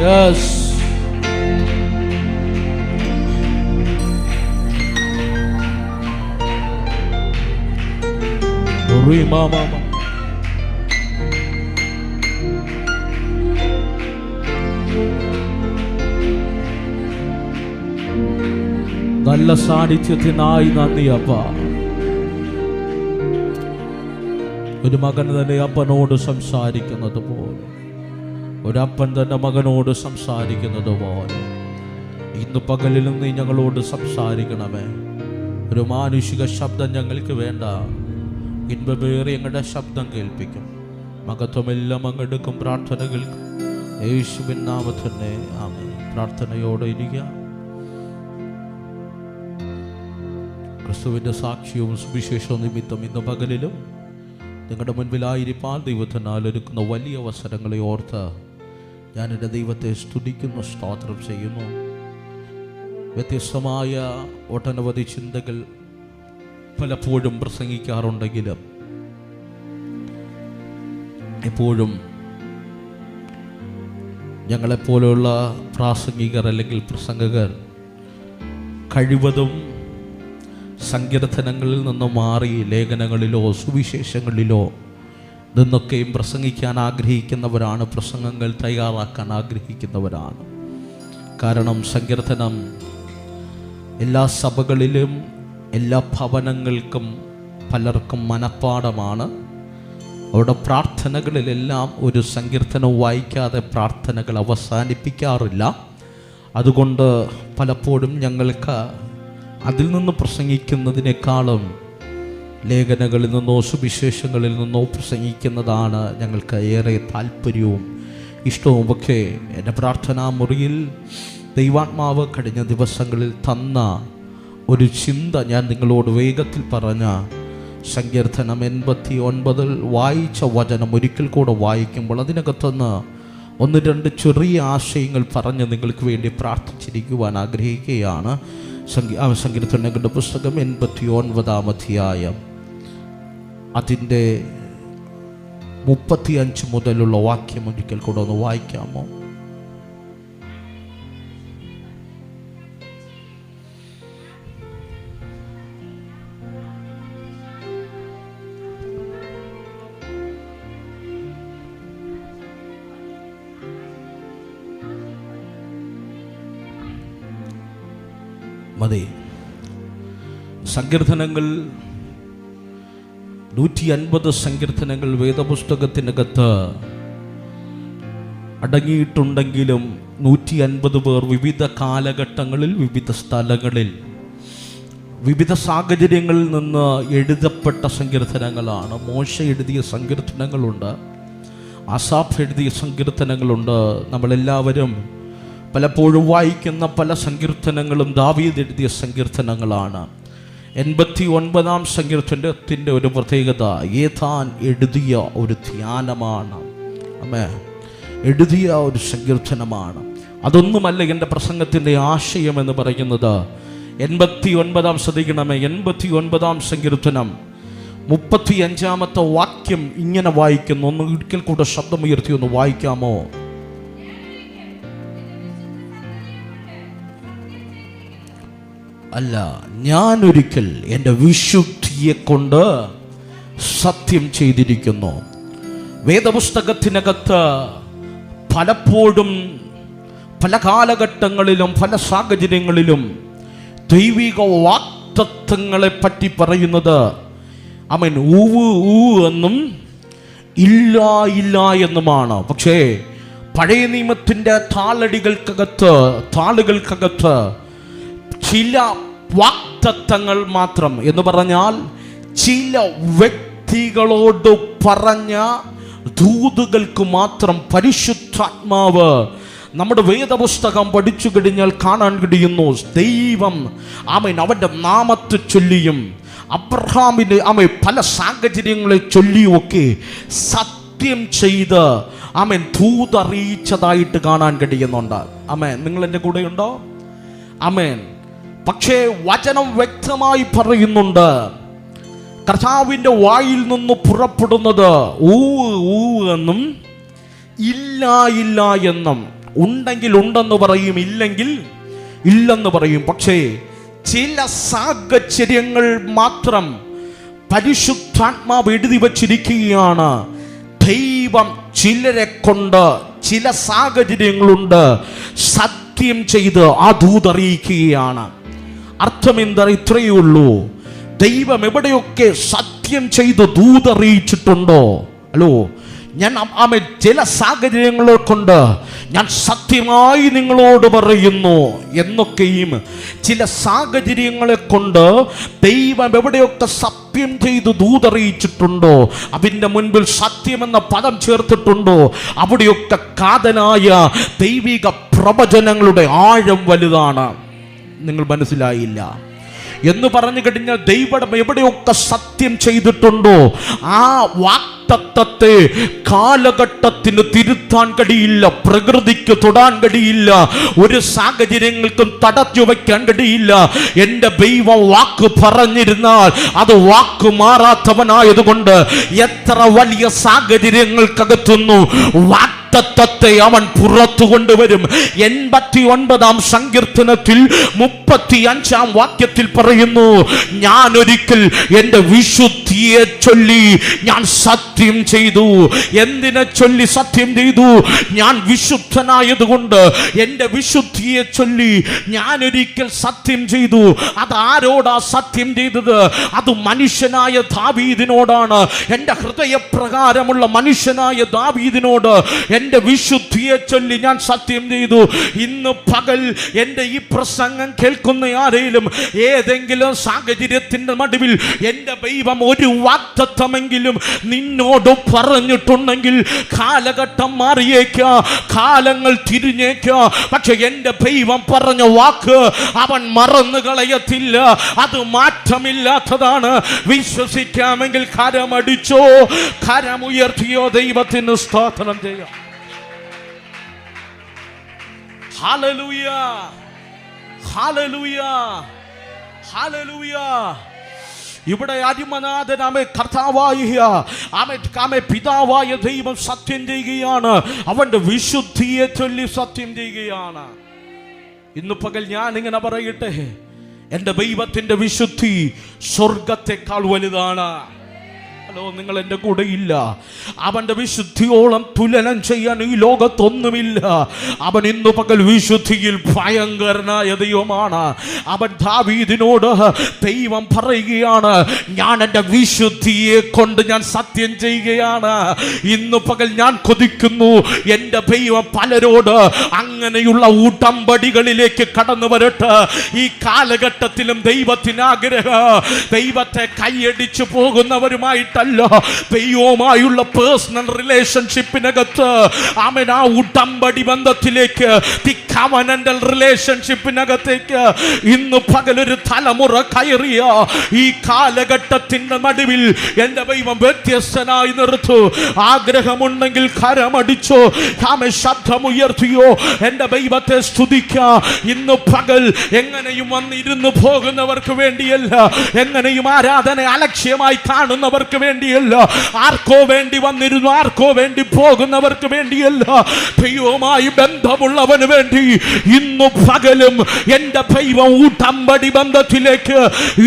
Yes. നല്ല സാന്നിധ്യത്തിനായി നന്ദി അപ്പ. ഒരു മകൻ തന്നെ അപ്പനോട് സംസാരിക്കുന്നത് പോലെ, ഒരപ്പൻ തന്റെ മകനോട് സംസാരിക്കുന്നത് പോലെ ഇന്ന് പകലിലും നീ ഞങ്ങളോട് സംസാരിക്കണമേ. ഒരു മാനുഷിക ശബ്ദം ഞങ്ങൾക്ക് വേണ്ട, ഇൻപേറി ഞങ്ങളുടെ ശബ്ദം കേൾപ്പിക്കും. മഹത്വമെല്ലാം അങ്ങെടുക്കും. പ്രാർത്ഥന കേൾക്കും യേശുവിൻ നാമത്തിൽ ആമേൻ. പ്രാർത്ഥനയോടെ ഇരിക്കുക. ക്രിസ്തുവിൻ്റെ സാക്ഷ്യവും സുവിശേഷവും നിമിത്തം ഇന്ന് പകലിലും നിങ്ങളുടെ മുൻപിലായിരിക്കാൻ ദൈവത്തിനാൽ ഒരുക്കുന്ന വലിയ അവസരങ്ങളെ ഓർത്ത് ഞാൻ എൻ്റെ ദൈവത്തെ സ്തുതിക്കുന്നു, സ്തോത്രം ചെയ്യുന്നു. വ്യത്യസ്തമായ ഒട്ടനവധി ചിന്തകൾ പലപ്പോഴും പ്രസംഗിക്കാറുണ്ടെങ്കിലും എപ്പോഴും ഞങ്ങളെപ്പോലെയുള്ള പ്രാസംഗികർ അല്ലെങ്കിൽ പ്രസംഗകർ കഴിവതും സങ്കീർത്തനങ്ങളിൽ നിന്ന് മാറി ലേഖനങ്ങളിലോ സുവിശേഷങ്ങളിലോ നിന്നൊക്കെയും പ്രസംഗിക്കാൻ ആഗ്രഹിക്കുന്നവരാണ്, പ്രസംഗങ്ങൾ തയ്യാറാക്കാൻ ആഗ്രഹിക്കുന്നവരാണ്. കാരണം സങ്കീർത്തനം എല്ലാ സഭകളിലും എല്ലാ ഭവനങ്ങൾക്കും പലർക്കും മനഃപ്പാഠമാണ്. അവിടെ പ്രാർത്ഥനകളിലെല്ലാം ഒരു സങ്കീർത്തനം വായിക്കാതെ പ്രാർത്ഥനകൾ അവസാനിപ്പിക്കാറില്ല. അതുകൊണ്ട് പലപ്പോഴും ഞങ്ങൾക്ക് അതിൽ നിന്ന് പ്രസംഗിക്കുന്നതിനേക്കാളും ലേഖനങ്ങളിൽ നിന്നോ സുവിശേഷങ്ങളിൽ നിന്നോ പ്രസംഗിക്കുന്നതാണ് ഞങ്ങൾക്ക് ഏറെ താല്പര്യവും ഇഷ്ടവും ഒക്കെ. എൻ്റെ പ്രാർത്ഥനാ മുറിയിൽ ദൈവാത്മാവ് കഴിഞ്ഞ ദിവസങ്ങളിൽ തന്ന ഒരു ചിന്ത ഞാൻ നിങ്ങളോട് വേഗത്തിൽ പറഞ്ഞ സങ്കീർത്തനം 89 വായിച്ച വചനം ഒരിക്കൽ കൂടെ വായിക്കുമ്പോൾ അതിനകത്തുനിന്ന് ഒന്ന് രണ്ട് ചെറിയ ആശയങ്ങൾ പറഞ്ഞ് നിങ്ങൾക്ക് വേണ്ടി പ്രാർത്ഥിച്ചിരിക്കുവാൻ ആഗ്രഹിക്കുകയാണ്. സങ്കീർത്തനങ്ങളുടെ പുസ്തകം 89 അധ്യായം അതിൻ്റെ 35 മുതലുള്ള വാക്യം ഒരിക്കൽ കൂടെ ഒന്ന് വായിക്കാമോ? മതി. സങ്കീർത്തനങ്ങൾ 150 സങ്കീർത്തനങ്ങൾ വേദപുസ്തകത്തിനകത്ത് അടങ്ങിയിട്ടുണ്ടെങ്കിലും 150 പേർ വിവിധ കാലഘട്ടങ്ങളിൽ വിവിധ സ്ഥലങ്ങളിൽ വിവിധ സാഹചര്യങ്ങളിൽ നിന്ന് എഴുതപ്പെട്ട സങ്കീർത്തനങ്ങളാണ്. മോശ എഴുതിയ സങ്കീർത്തനങ്ങളുണ്ട്, ആസാഫ് എഴുതിയ സങ്കീർത്തനങ്ങളുണ്ട്. നമ്മളെല്ലാവരും പലപ്പോഴും വായിക്കുന്ന പല സങ്കീർത്തനങ്ങളും ദാവീദ് എഴുതിയ സങ്കീർത്തനങ്ങളാണ്. 89 സങ്കീർത്തനത്തിൻ്റെ ഒരു പ്രത്യേകത ഏതാൻ എഴുതിയ ഒരു ധ്യാനമാണ്. എഴുതിയ ഒരു സങ്കീർത്തനമാണ്. അതൊന്നുമല്ല എൻ്റെ പ്രസംഗത്തിൻ്റെ ആശയം എന്ന് പറയുന്നത്. 89 ശ്രദ്ധിക്കണമേ, 89 സങ്കീർത്തനം 35 വാക്യം ഇങ്ങനെ വായിക്കുന്നു. ഒന്ന് ഒരിക്കൽ കൂടെ ശബ്ദമുയർത്തി ഒന്ന് വായിക്കാമോ? അല്ല, ഞാനൊരിക്കൽ എൻ്റെ വിശുദ്ധിയെ കൊണ്ട് സത്യം ചെയ്തിരിക്കുന്നു. വേദപുസ്തകത്തിനകത്ത് പലപ്പോഴും പല കാലഘട്ടങ്ങളിലും പല സാഹചര്യങ്ങളിലും ദൈവിക വാഗ്ദത്തങ്ങളെ പറ്റി പറയുന്നത് ആമേൻ ഊവ് ഊ എന്നും ഇല്ല ഇല്ല എന്നുമാണ്. പക്ഷേ പഴയ നിയമത്തിൻ്റെ താളുകൾക്കകത്ത് ചില വാഗ്ദത്തങ്ങൾ മാത്രം എന്ന് പറഞ്ഞാൽ ചില വ്യക്തികളോട് പറഞ്ഞ ദൂതുകൾക്ക് മാത്രം പരിശുദ്ധാത്മാവ് നമ്മുടെ വേദപുസ്തകം പഠിച്ചു കഴിഞ്ഞാൽ കാണാൻ കഴിയുന്നു. ദൈവം ആമേൻ അവൻ്റെ നാമത്തെ ചൊല്ലിയും അബ്രഹാമിൻ്റെ ആമേൻ പല സാഹചര്യങ്ങളെ ചൊല്ലിയുമൊക്കെ സത്യം ചെയ്ത് ആമേൻ ദൂതറിയിച്ചതായിട്ട് കാണാൻ കഴിയുന്നുണ്ട്. ആമേൻ, നിങ്ങൾ എൻ്റെ കൂടെയുണ്ടോ? ആമേൻ. പക്ഷേ വചനം വ്യക്തമായി പറയുന്നുണ്ട്, കർത്താവിൻ്റെ വായിൽ നിന്ന് പുറപ്പെടുന്നത് ഊ ഊ എന്നും ഇല്ല ഇല്ല എന്നും. ഉണ്ടെങ്കിൽ ഉണ്ടെന്ന് പറയും, ഇല്ലെങ്കിൽ ഇല്ലെന്ന് പറയും. പക്ഷേ ചില സാഹചര്യങ്ങൾ മാത്രം പരിശുദ്ധാത്മാവ് എഴുതി വച്ചിരിക്കുകയാണ്. ദൈവം ചിലരെ കൊണ്ട് ചില സാഹചര്യങ്ങളുണ്ട് സത്യം ചെയ്ത് ആ ദൂതറിയിക്കുകയാണ്. അർത്ഥം എന്താ? ഇത്രയേ ഉള്ളൂ. ദൈവം എവിടെയൊക്കെ സത്യം ചെയ്ത് ദൂതറിയിച്ചിട്ടുണ്ടോ, ഹലോ, ഞാൻ ചില സാഹചര്യങ്ങളെ കൊണ്ട് ഞാൻ സത്യമായി നിങ്ങളോട് പറയുന്നു എന്നൊക്കെയും ചില സാഹചര്യങ്ങളെ കൊണ്ട് ദൈവം എവിടെയൊക്കെ സത്യം ചെയ്ത് ദൂതറിയിച്ചിട്ടുണ്ടോ, അതിൻ്റെ മുൻപിൽ സത്യമെന്ന പദം ചേർത്തിട്ടുണ്ടോ, അവിടെയൊക്കെ കാതലായ ദൈവിക പ്രവചനങ്ങളുടെ ആഴം വലുതാണ്. നിങ്ങൾ മനസ്സിലായില്ല എന്ന് പറഞ്ഞു കഴിഞ്ഞാൽ ദൈവം എവിടെയൊക്കെ സത്യം ചെയ്തിട്ടുണ്ടോ ആ വാക്തത്വത്തെ കാലഘട്ടത്തിന് തിരുത്താൻ കഴിയില്ല, പ്രകൃതിക്ക് തൊടാൻ കഴിയില്ല, ഒരു സാഹചര്യങ്ങൾക്കും തടഞ്ഞു വയ്ക്കാൻ കഴിയില്ല. എൻ്റെ ദൈവം വാക്ക് പറഞ്ഞിരുന്നാൽ അത് വാക്ക് മാറാത്തവനായതുകൊണ്ട് എത്ര വലിയ സാഹചര്യങ്ങൾക്കകത്തുന്നു വാക്തത്വത്തെ അവൻ പുറത്തു കൊണ്ടുവരും. 89 സങ്കീർത്തനത്തിൽ 35 വാക്യത്തിൽ പറയുന്നു, ഞാൻ ഒരിക്കൽ എൻ്റെ വിശുദ്ധിയെ ചൊല്ലി ഞാൻ സത്യം ചെയ്തു. എന്തിനെ ചൊല്ലി സത്യം ചെയ്തു? ഞാൻ വിശുദ്ധനായതുകൊണ്ട് എൻ്റെ വിശുദ്ധിയെ ചൊല്ലി ഞാൻ ഒരിക്കൽ സത്യം ചെയ്തു. അത് ആരോടാ സത്യം ചെയ്തത്? അത് മനുഷ്യനായ ദാവീദിനോടാണ്. എൻ്റെ ഹൃദയപ്രകാരമുള്ള മനുഷ്യനായ ദാവീദിനോട് എൻ്റെ വിശുദ്ധിയെ ചൊല്ലി ഞാൻ സത്യം ചെയ്തു. ഇന്ന് പകൽ എൻ്റെ ഈ പ്രസംഗം കേൾക്കുന്ന ആരെങ്കിലും ഏതെങ്കിലും സാഹചര്യത്തിൻ്റെ നടുവിൽ എൻ്റെ ദൈവം ഒരു വാഗ്ദത്തമെങ്കിലും നിന്നോട് പറഞ്ഞിട്ടുണ്ടെങ്കിൽ കാലഘട്ടം മാറിയേക്കാം, കാലങ്ങൾ തിരിഞ്ഞേക്കാം, പക്ഷെ എൻ്റെ ദൈവം പറഞ്ഞ വാക്ക് അവൻ മറന്നു കളയത്തില്ല. അത് മാറ്റമില്ലാത്തതാണ്. വിശ്വസിക്കാമെങ്കിൽ കരമടിച്ചോ, കരമുയർത്തിയോ ദൈവത്തിന് സ്തോത്രം ചെയ്യാം. Hallelujah, hallelujah, hallelujah. ഇവിടെ അരിമനാഥനാമേ കർത്താവായ പിതാവായ ദൈവം സത്യം ചെയ്യുകയാണ്. അവന്റെ വിശുദ്ധിയെ ചൊല്ലി സത്യം ചെയ്യുകയാണ്. ഇന്ന് പകൽ ഞാൻ ഇങ്ങനെ പറയട്ടെ, എൻ്റെ ദൈവത്തിന്റെ വിശുദ്ധി സ്വർഗത്തെക്കാൾ വലുതാണ്. ഹലോ, നിങ്ങൾ എൻ്റെ കൂടെ ഇല്ല. അവൻ്റെ വിശുദ്ധിയോളം തുലനം ചെയ്യാൻ ഈ ലോകത്തൊന്നുമില്ല. അവൻ ഇന്നു പകൽ വിശുദ്ധിയിൽ ഭയങ്കരനായ ദൈവമാണ്. അവൻ ദാവീദിനോട് ദൈവം പറയുകയാണ്, ഞാൻ എൻ്റെ വിശുദ്ധിയെ കൊണ്ട് ഞാൻ സത്യം ചെയ്യുകയാണ്. ഇന്നു പകൽ ഞാൻ കൊതിക്കുന്നു എൻ്റെ ദൈവം പലരോട് അങ്ങനെയുള്ള ഉടമ്പടികളിലേക്ക് കടന്നു വരട്ടെ. ഈ കാലഘട്ടത്തിലും ദൈവത്തിന് ആഗ്രഹം ദൈവത്തെ കൈയടിച്ചു പോകുന്നവരുമായിട്ട് ദൈവവുമായുള്ള പേഴ്സണൽ റിലേഷൻഷിപ്പിനകത്ത് അവൻ ആ ഉടമ്പടി ബന്ധത്തിലേക്ക്, ദി കവനന്റൽ റിലേഷൻഷിപ്പിനകത്തേക്ക് ഇന്ന് പകലൊരു തലമുറ കയറിയ ഈ കാലഘട്ടത്തിന്റെ നടുവിൽ എൻ്റെ ദൈവം വ്യത്യസ്തനായി നിർത്തു. ആഗ്രഹമുണ്ടെങ്കിൽ കരമടിച്ചോ, ശബ്ദമുയർത്തിയോ എൻ്റെ ദൈവത്തെ സ്തുതിക്കാം. ഇന്ന് പകൽ എങ്ങനെയും വന്നിരുന്നു പോകുന്നവർക്ക് വേണ്ടിയല്ല, എങ്ങനെയും ആരാധന അലക്ഷ്യമായി കാണുന്നവർക്ക് വേണ്ടിയല്ല, ആർക്കോ വേണ്ടി വന്നിരുന്നു ആർക്കോ വേണ്ടി പോകുന്നവർക്ക് വേണ്ടിയല്ല, ദൈവവുമായി ബന്ധമുള്ളവന് വേണ്ടി ഇന്നു പകലും എൻ്റെ ദൈവം ഉടമ്പടി ബന്ധത്തിലേക്ക്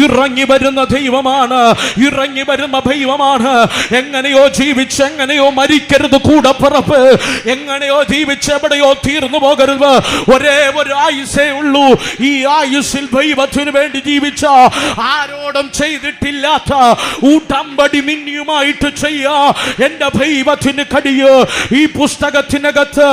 ഇറങ്ങി വരുന്ന ദൈവമാണ്, ഇറങ്ങി വരുന്ന ദൈവമാണ്. എങ്ങനെയോ ജീവിച്ച് എങ്ങനെയോ മരിക്കരുത് കൂടപ്പിറപ്പ്, എങ്ങനെയോ ജീവിച്ച് എവിടെയോ തീർന്നു പോകരുത്. ഒരേ ഒരു ആയുസ്സേ ഉള്ളൂ. ഈ ആയുസ്സിൽ ദൈവത്തിന് വേണ്ടി ജീവിച്ച, ആരോടും ചെയ്തിട്ടില്ലാത്ത ഉടമ്പടി നിന്നിയുമായിട്ട് ചെയ്യാ എൻ്റെ ദൈവത്തിന് കഴിയൂ. ഈ പുസ്തകത്തിനകത്ത്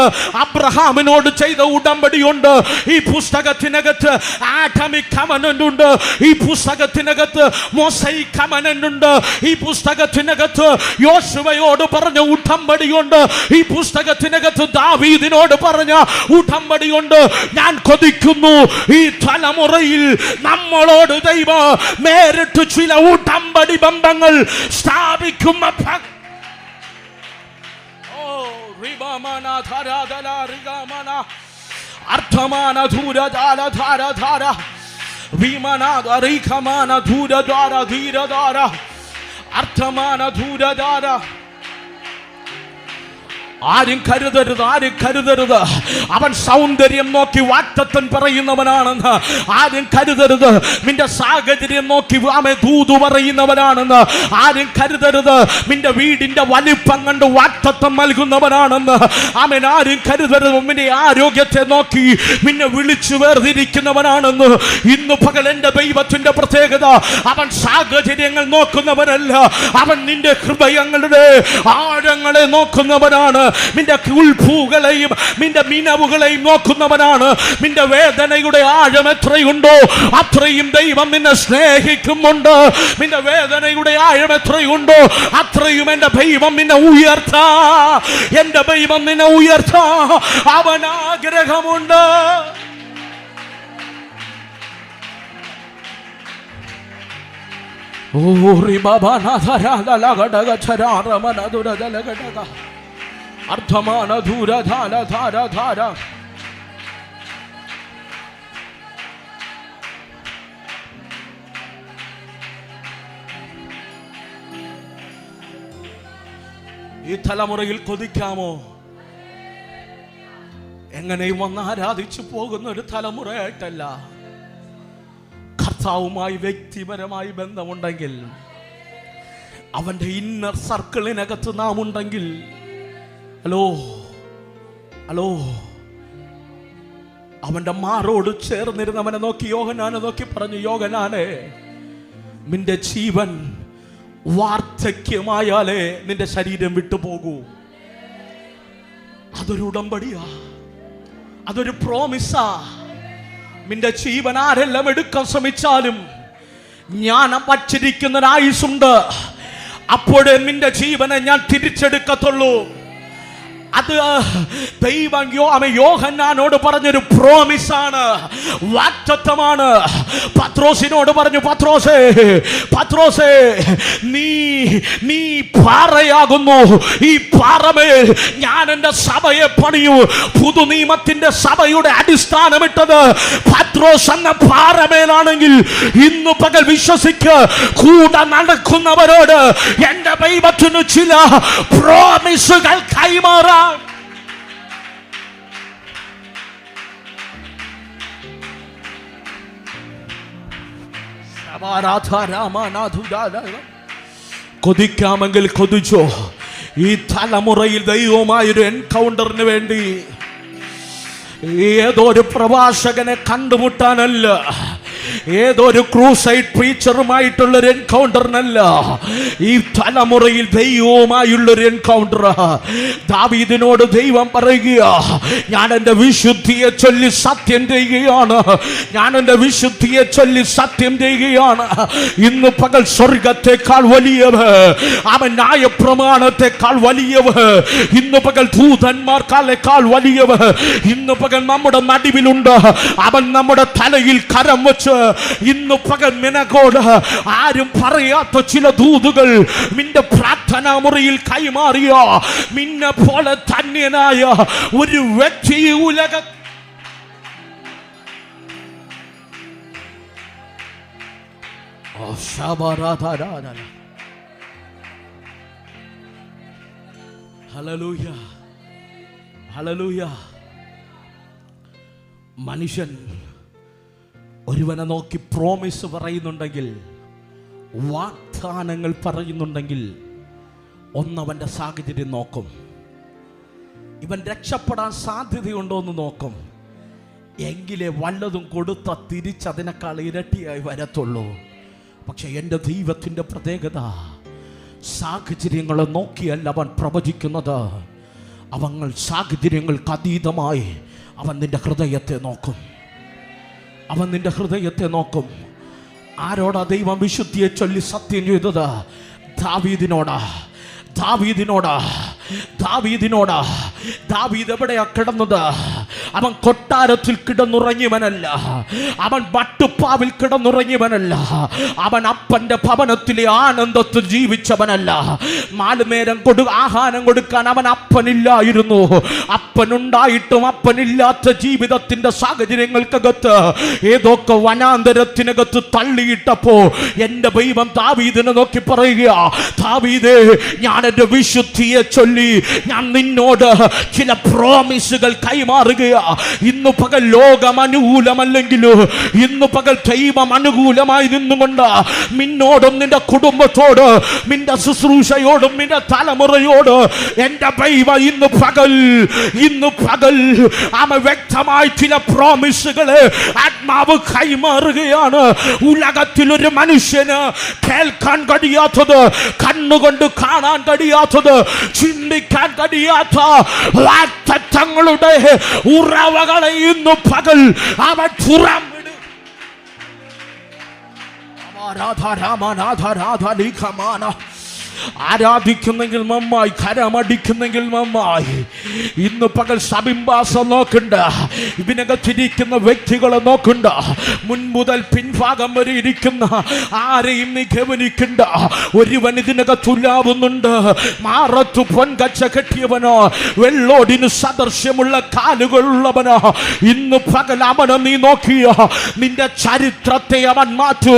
അബ്രഹാമിനോട് ചെയ്ത ഉടമ്പടിയുണ്ട്, ഈ പുസ്തകത്തിനകത്ത് ആഡമിക് കവനന്റ് ഉണ്ട്, ഈ പുസ്തകത്തിനകത്ത് മോസൈക് കവനന്റ് ഉണ്ട്, ഈ പുസ്തകത്തിനകത്ത് യോശുവയോട് പറഞ്ഞ ഉടമ്പടിയുണ്ട്, ഈ പുസ്തകത്തിനകത്ത് ദാവീദിനോട് പറഞ്ഞ ഉടമ്പടിയുണ്ട്. ഞാൻ കൊതിക്കുന്നു ഈ തലമുറയിൽ നമ്മളോട് ദൈവം നേരിട്ട് ചില ഉടമ്പടി ബന്ധങ്ങൾ സ്ഥാപിക്കും. അർത്ഥമാന ധൂരധാര ധാര ധാര വിമനാദ റീഖമാന ധൂരധാര ധീരധാര അർത്ഥമാന ധൂരധാര. ആരും കരുതരുത്, ആരും കരുതരുത്. അവൻ സൗന്ദര്യം നോക്കി വാഗ്ദത്തം പറയുന്നവനാണെന്ന്. ആരും കരുതരുത് നിന്റെ സാഹചര്യം നോക്കി ദൂതു പറയുന്നവനാണെന്ന്. ആരും കരുതരുത് നിന്റെ വീടിന്റെ വലിപ്പം കണ്ട് വാഗ്ദത്തം നൽകുന്നവനാണെന്ന്. അവൻ ആരും കരുതരുത് നിന്റെ ആരോഗ്യത്തെ നോക്കി നിന്നെ വിളിച്ചു വേർതിരിക്കുന്നവനാണെന്ന്. ഇന്ന് പകൽ എന്റെ ദൈവത്തിന്റെ പ്രത്യേകത, അവൻ സാഹചര്യങ്ങൾ നോക്കുന്നവനല്ല, അവൻ നിന്റെ ഹൃദയങ്ങളുടെ ആഴങ്ങളെ നോക്കുന്നവനാണ്. നിന്റെ ഉൾഭൂകളെയും നിന്റെ മിനവുകളെയും നോക്കുന്നവനാണ്. നിന്റെ വേദനയുടെ ആഴം എത്രയുണ്ടോ അത്രയും ദൈവം നിന്നെ സ്നേഹിക്കുന്നുണ്ട്. നിന്റെ വേദനയുടെ ആഴം എത്രയുണ്ടോ അത്രയും എന്റെ ദൈവം നിന്നെ ഉയർത്താ, എന്റെ ദൈവം നിന്നെ ഉയർത്താ അവൻ ആഗ്രഹമുണ്ട്. ഓറി ബാബാനാഥരാധലഘടകചരാരമനദുരദലഘടക അർത്ഥമാനധൂരധാരധാരധാര ഈ തലമുറയിൽ കൊതിക്കാമോ? എങ്ങനെയും വന്ന് ആരാധിച്ചു പോകുന്ന ഒരു തലമുറയായിട്ടല്ല, കർത്താവുമായി വ്യക്തിപരമായി ബന്ധമുണ്ടെങ്കിൽ, അവന്റെ ഇന്നർ സർക്കിളിനകത്ത് നാം ഉണ്ടെങ്കിൽ, ഹലോ ഹലോ അവന്റെ മാറോട് ചേർന്നിരുന്നവനെ നോക്കി യോഹന്നാനെ നോക്കി പറഞ്ഞു, യോഹന്നാനെ, നിന്റെ ജീവൻ വാർദ്ധക്യമായാലേ നിന്റെ ശരീരം വിട്ടുപോകൂ. അതൊരു ഉടമ്പടിയാ, അതൊരു പ്രോമിസാ. നിന്റെ ജീവൻ ആരെല്ലാം എടുക്കാൻ ശ്രമിച്ചാലും ഞാൻ വച്ചിരിക്കുന്നൊരായുസുണ്ട്, അപ്പോഴേ നിന്റെ ജീവനെ ഞാൻ തിരിച്ചെടുക്കത്തുള്ളൂ. അത് ദൈവം യോഹന്നാനോട് പറഞ്ഞൊരു പ്രോമിസാണ്, വാഗ്ദത്തമാണ്. പത്രോസിനോട് പറഞ്ഞു, പത്രോസേ പത്രോസേ, നീ പാറയാകുന്നു, ഈ പാറമേൽ ഞാൻ എൻ്റെ സഭയെ പണിയൂ. പുതുനിയമത്തിന്റെ സഭയുടെ അടിസ്ഥാനമിട്ടത് പത്രോസ് എന്ന പാറമേലാണെങ്കിൽ ഇന്ന് പകൽ വിശ്വസിക്ക്, കൂടെ നടക്കുന്നവരോട് എൻ്റെ ദൈവത്തിന് ചില പ്രോമിസുകൾ കൈമാറാം. കൊതിക്കാമെങ്കിൽ കൊതിച്ചോ. ഈ തലമുറയിൽ ദൈവവുമായൊരു എൻകൗണ്ടറിന് വേണ്ടി ഏതോ ഒരു പ്രഭാഷകനെ കണ്ടുമുട്ടാനല്ല, ഏതോ ഒരു ക്രൂസൈഡ് പ്രീച്ചറുമായിട്ടുള്ളൊരു എൻകൗണ്ടറിനല്ല, ഈ തലമുറയിൽ ദൈവവുമായുള്ളൊരു എൻകൗണ്ടർ. ദാവീദിനോട് ദൈവം പറയുക, ഞാൻ എൻ്റെ വിശുദ്ധിയെ ചൊല്ലി സത്യം ചെയ്യുകയാണ്, ഞാൻ എൻ്റെ വിശുദ്ധിയെ ചൊല്ലി സത്യം ചെയ്യുകയാണ്. ഇന്ന് പകൽ സ്വർഗത്തെക്കാൾ വലിയവ്, അവൻ ന്യായപ്രമാണത്തെക്കാൾ വലിയവ്, ഇന്ന് പകൽ ദൂതന്മാർക്കാളേക്കാൾ വലിയവ് ഇന്ന് പകൽ നമ്മുടെ നടുവിലുണ്ട്. അവൻ നമ്മുടെ തലയിൽ കരം വെച്ച് ഇന്ന് പകൽ നിനക്കോട് ആരും പറയാത്ത ചില ദൂതുകൾ നിന്റെ പ്രാർത്ഥനാ മുറിയിൽ കൈമാറിയ നിന്നെ പോലെ ധന്യനായ ഒരു വ്യക്തി ഉലക ഹല്ലേലൂയ ഹല്ലേലൂയ. മനുഷ്യൻ ഒരുവനെ നോക്കി പ്രോമിസ് പറയുന്നുണ്ടെങ്കിൽ, വാഗ്ദാനങ്ങൾ പറയുന്നുണ്ടെങ്കിൽ, ഒന്നവൻ്റെ സാഹചര്യം നോക്കും, ഇവൻ രക്ഷപ്പെടാൻ സാധ്യതയുണ്ടോ എന്ന് നോക്കും. എങ്കിലേ വല്ലതും കൊടുത്ത തിരിച്ചതിനേക്കാൾ ഇരട്ടിയായി വരത്തുള്ളൂ. പക്ഷെ എൻ്റെ ദൈവത്തിൻ്റെ പ്രത്യേകത, സാഹചര്യങ്ങളെ നോക്കിയല്ല അവൻ പ്രവചിക്കുന്നത്. അവൻ സാഹചര്യങ്ങൾക്ക് അതീതമായി അവൻ നിന്റെ ഹൃദയത്തെ നോക്കും. അവൻ നിന്റെ ഹൃദയത്തെ നോക്കും. ആരോടാ ദൈവം വിശുദ്ധിയെ ചൊല്ലി സത്യം ചെയ്തത്? ദാവീദിനോടാ. ദാവീദ് എവിടെയാ കിടന്നത്? അവൻ കൊട്ടാരത്തിൽ കിടന്നുറങ്ങിയവനല്ല, അവൻ വട്ടുപ്പാവിൽ കിടന്നുറങ്ങിയവനല്ല, അവൻ അപ്പന്റെ ഭവനത്തിലെ ആനന്ദത്തിൽ ജീവിച്ചവനല്ല. 4 നേരം ആഹാരം കൊടുക്കാൻ അവൻ അപ്പനില്ലായിരുന്നു. അപ്പനുണ്ടായിട്ടും അപ്പനില്ലാത്ത ജീവിതത്തിന്റെ സാഹചര്യങ്ങൾക്കകത്ത് ഏതൊക്കെ വനാന്തരത്തിനകത്ത് തള്ളിയിട്ടപ്പോ എന്റെ ദൈവം ദാവീദിനെ നോക്കി പറയുക, ദാവീദേ, ഞാൻ എന്റെ വിശുദ്ധിയെ ചൊല്ലി ഞാൻ നിന്നോട് ചില പ്രോമിസുകൾ കൈമാറുകയാ. ഇന്നു പകൽ ലോകം അനുകൂലമല്ലെങ്കിലും ഇന്നു പകൽ ദൈവം അനുകൂലമായി നിന്നുകൊണ്ട് നിന്നോടും നിന്റെ കുടുംബത്തോട് നിന്റെ ശുശ്രൂഷയോടും നിന്റെ തലമുറയോട് എന്റെ ദൈവം ഇന്നു പകൽ വ്യക്തമായി ചില പ്രോമിസുകള് ആത്മാവ് കൈമാറുകയാണ്. ഉലകത്തിലൊരു മനുഷ്യന് കേൾക്കാൻ കഴിയാത്തത്, കണ്ണുകൊണ്ട് കാണാൻ കഴിയാത്തത്, ചിന്തിക്കാൻ കഴിയാത്ത വാഗ്ദത്തങ്ങളുടെ ഉറവകളെ ഇന്നു പകൽ അവൻ തുറന്നിടും. ആരാധിക്കുന്നെങ്കിൽ നന്നായി, കരമടിക്കുന്നെങ്കിൽ നന്നായി. ഇന്ന് പകൽ സബിംബാസം നോക്കണ്ട, ഇതിനകത്തിരിക്കുന്ന വ്യക്തികളെ നോക്കണ്ട, മുൻമുതൽ പിൻഭാഗം വരെ ഇരിക്കുന്ന ആരെയും നീ ഗവനിക്കണ്ട. ഒരുവൻ ഇതിനകത്തുലാവുന്നുണ്ട്. മാറത്തു പൊൻകച്ച കെട്ടിയവനോ, വെള്ളോടിന് സദൃശ്യമുള്ള കാലുകളുള്ളവനോ, ഇന്ന് പകൽ അവനെ നീ നോക്കിയ നിന്റെ ചരിത്രത്തെ അവൻ മാറ്റു.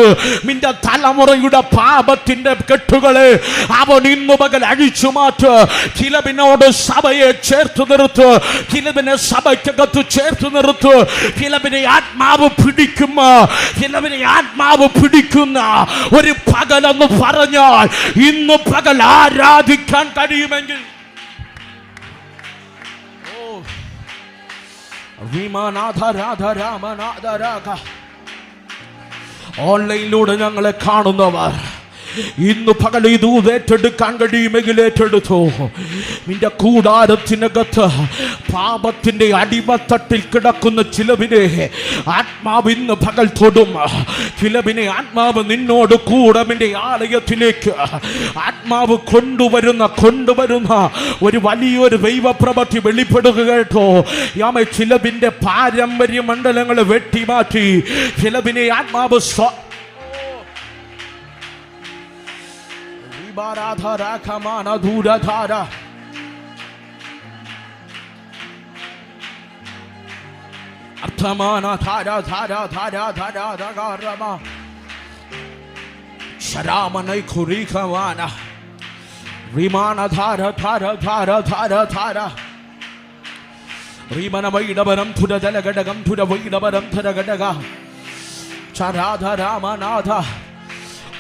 നിന്റെ തലമുറയുടെ പാപത്തിന്റെ കെട്ടുകളെ അവൻ ഇന്നു പകൽ അഴിച്ചു മാറ്റ്. ചിലവിനോട് സഭയെ ചേർത്ത് നിർത്ത്, ചിലവിനെ സഭയ്ക്കകത്ത് ചേർത്ത് നിർത്ത്. ചിലവിനെ ആത്മാവ് പിടിക്കുന്ന ഒരു പകലെന്ന് പറഞ്ഞാൽ ഇന്ന് പകൽ ആരാധിക്കാൻ കഴിയുമെങ്കിൽ ഓൺലൈനിലൂടെ ഞങ്ങളെ കാണുന്നവർ ഇന്ന് പകൽ ഇത് ഏറ്റെടുക്കാൻ കഴിയുമെങ്കിൽ ഏറ്റെടുത്തു. നിന്റെ കൂടാരത്തിനകത്ത് പാപത്തിന്റെ അടിമത്തട്ടിൽ കിടക്കുന്ന ചിലവിനെ ആത്മാവ് ഇന്ന് പകൽ തൊടും. ചിലവിനെ ആത്മാവ് നിന്നോട് കൂടെ നിന്റെ ആലയത്തിലേക്ക് ആത്മാവ് കൊണ്ടുവരുന്ന ഒരു വലിയൊരു ദൈവപ്രവൃത്തി വെളിപ്പെടുക കേട്ടോ. ചിലവിന്റെ പാരമ്പര്യ മണ്ഡലങ്ങളെ വെട്ടിമാറ്റി ചിലവിനെ ആത്മാവ്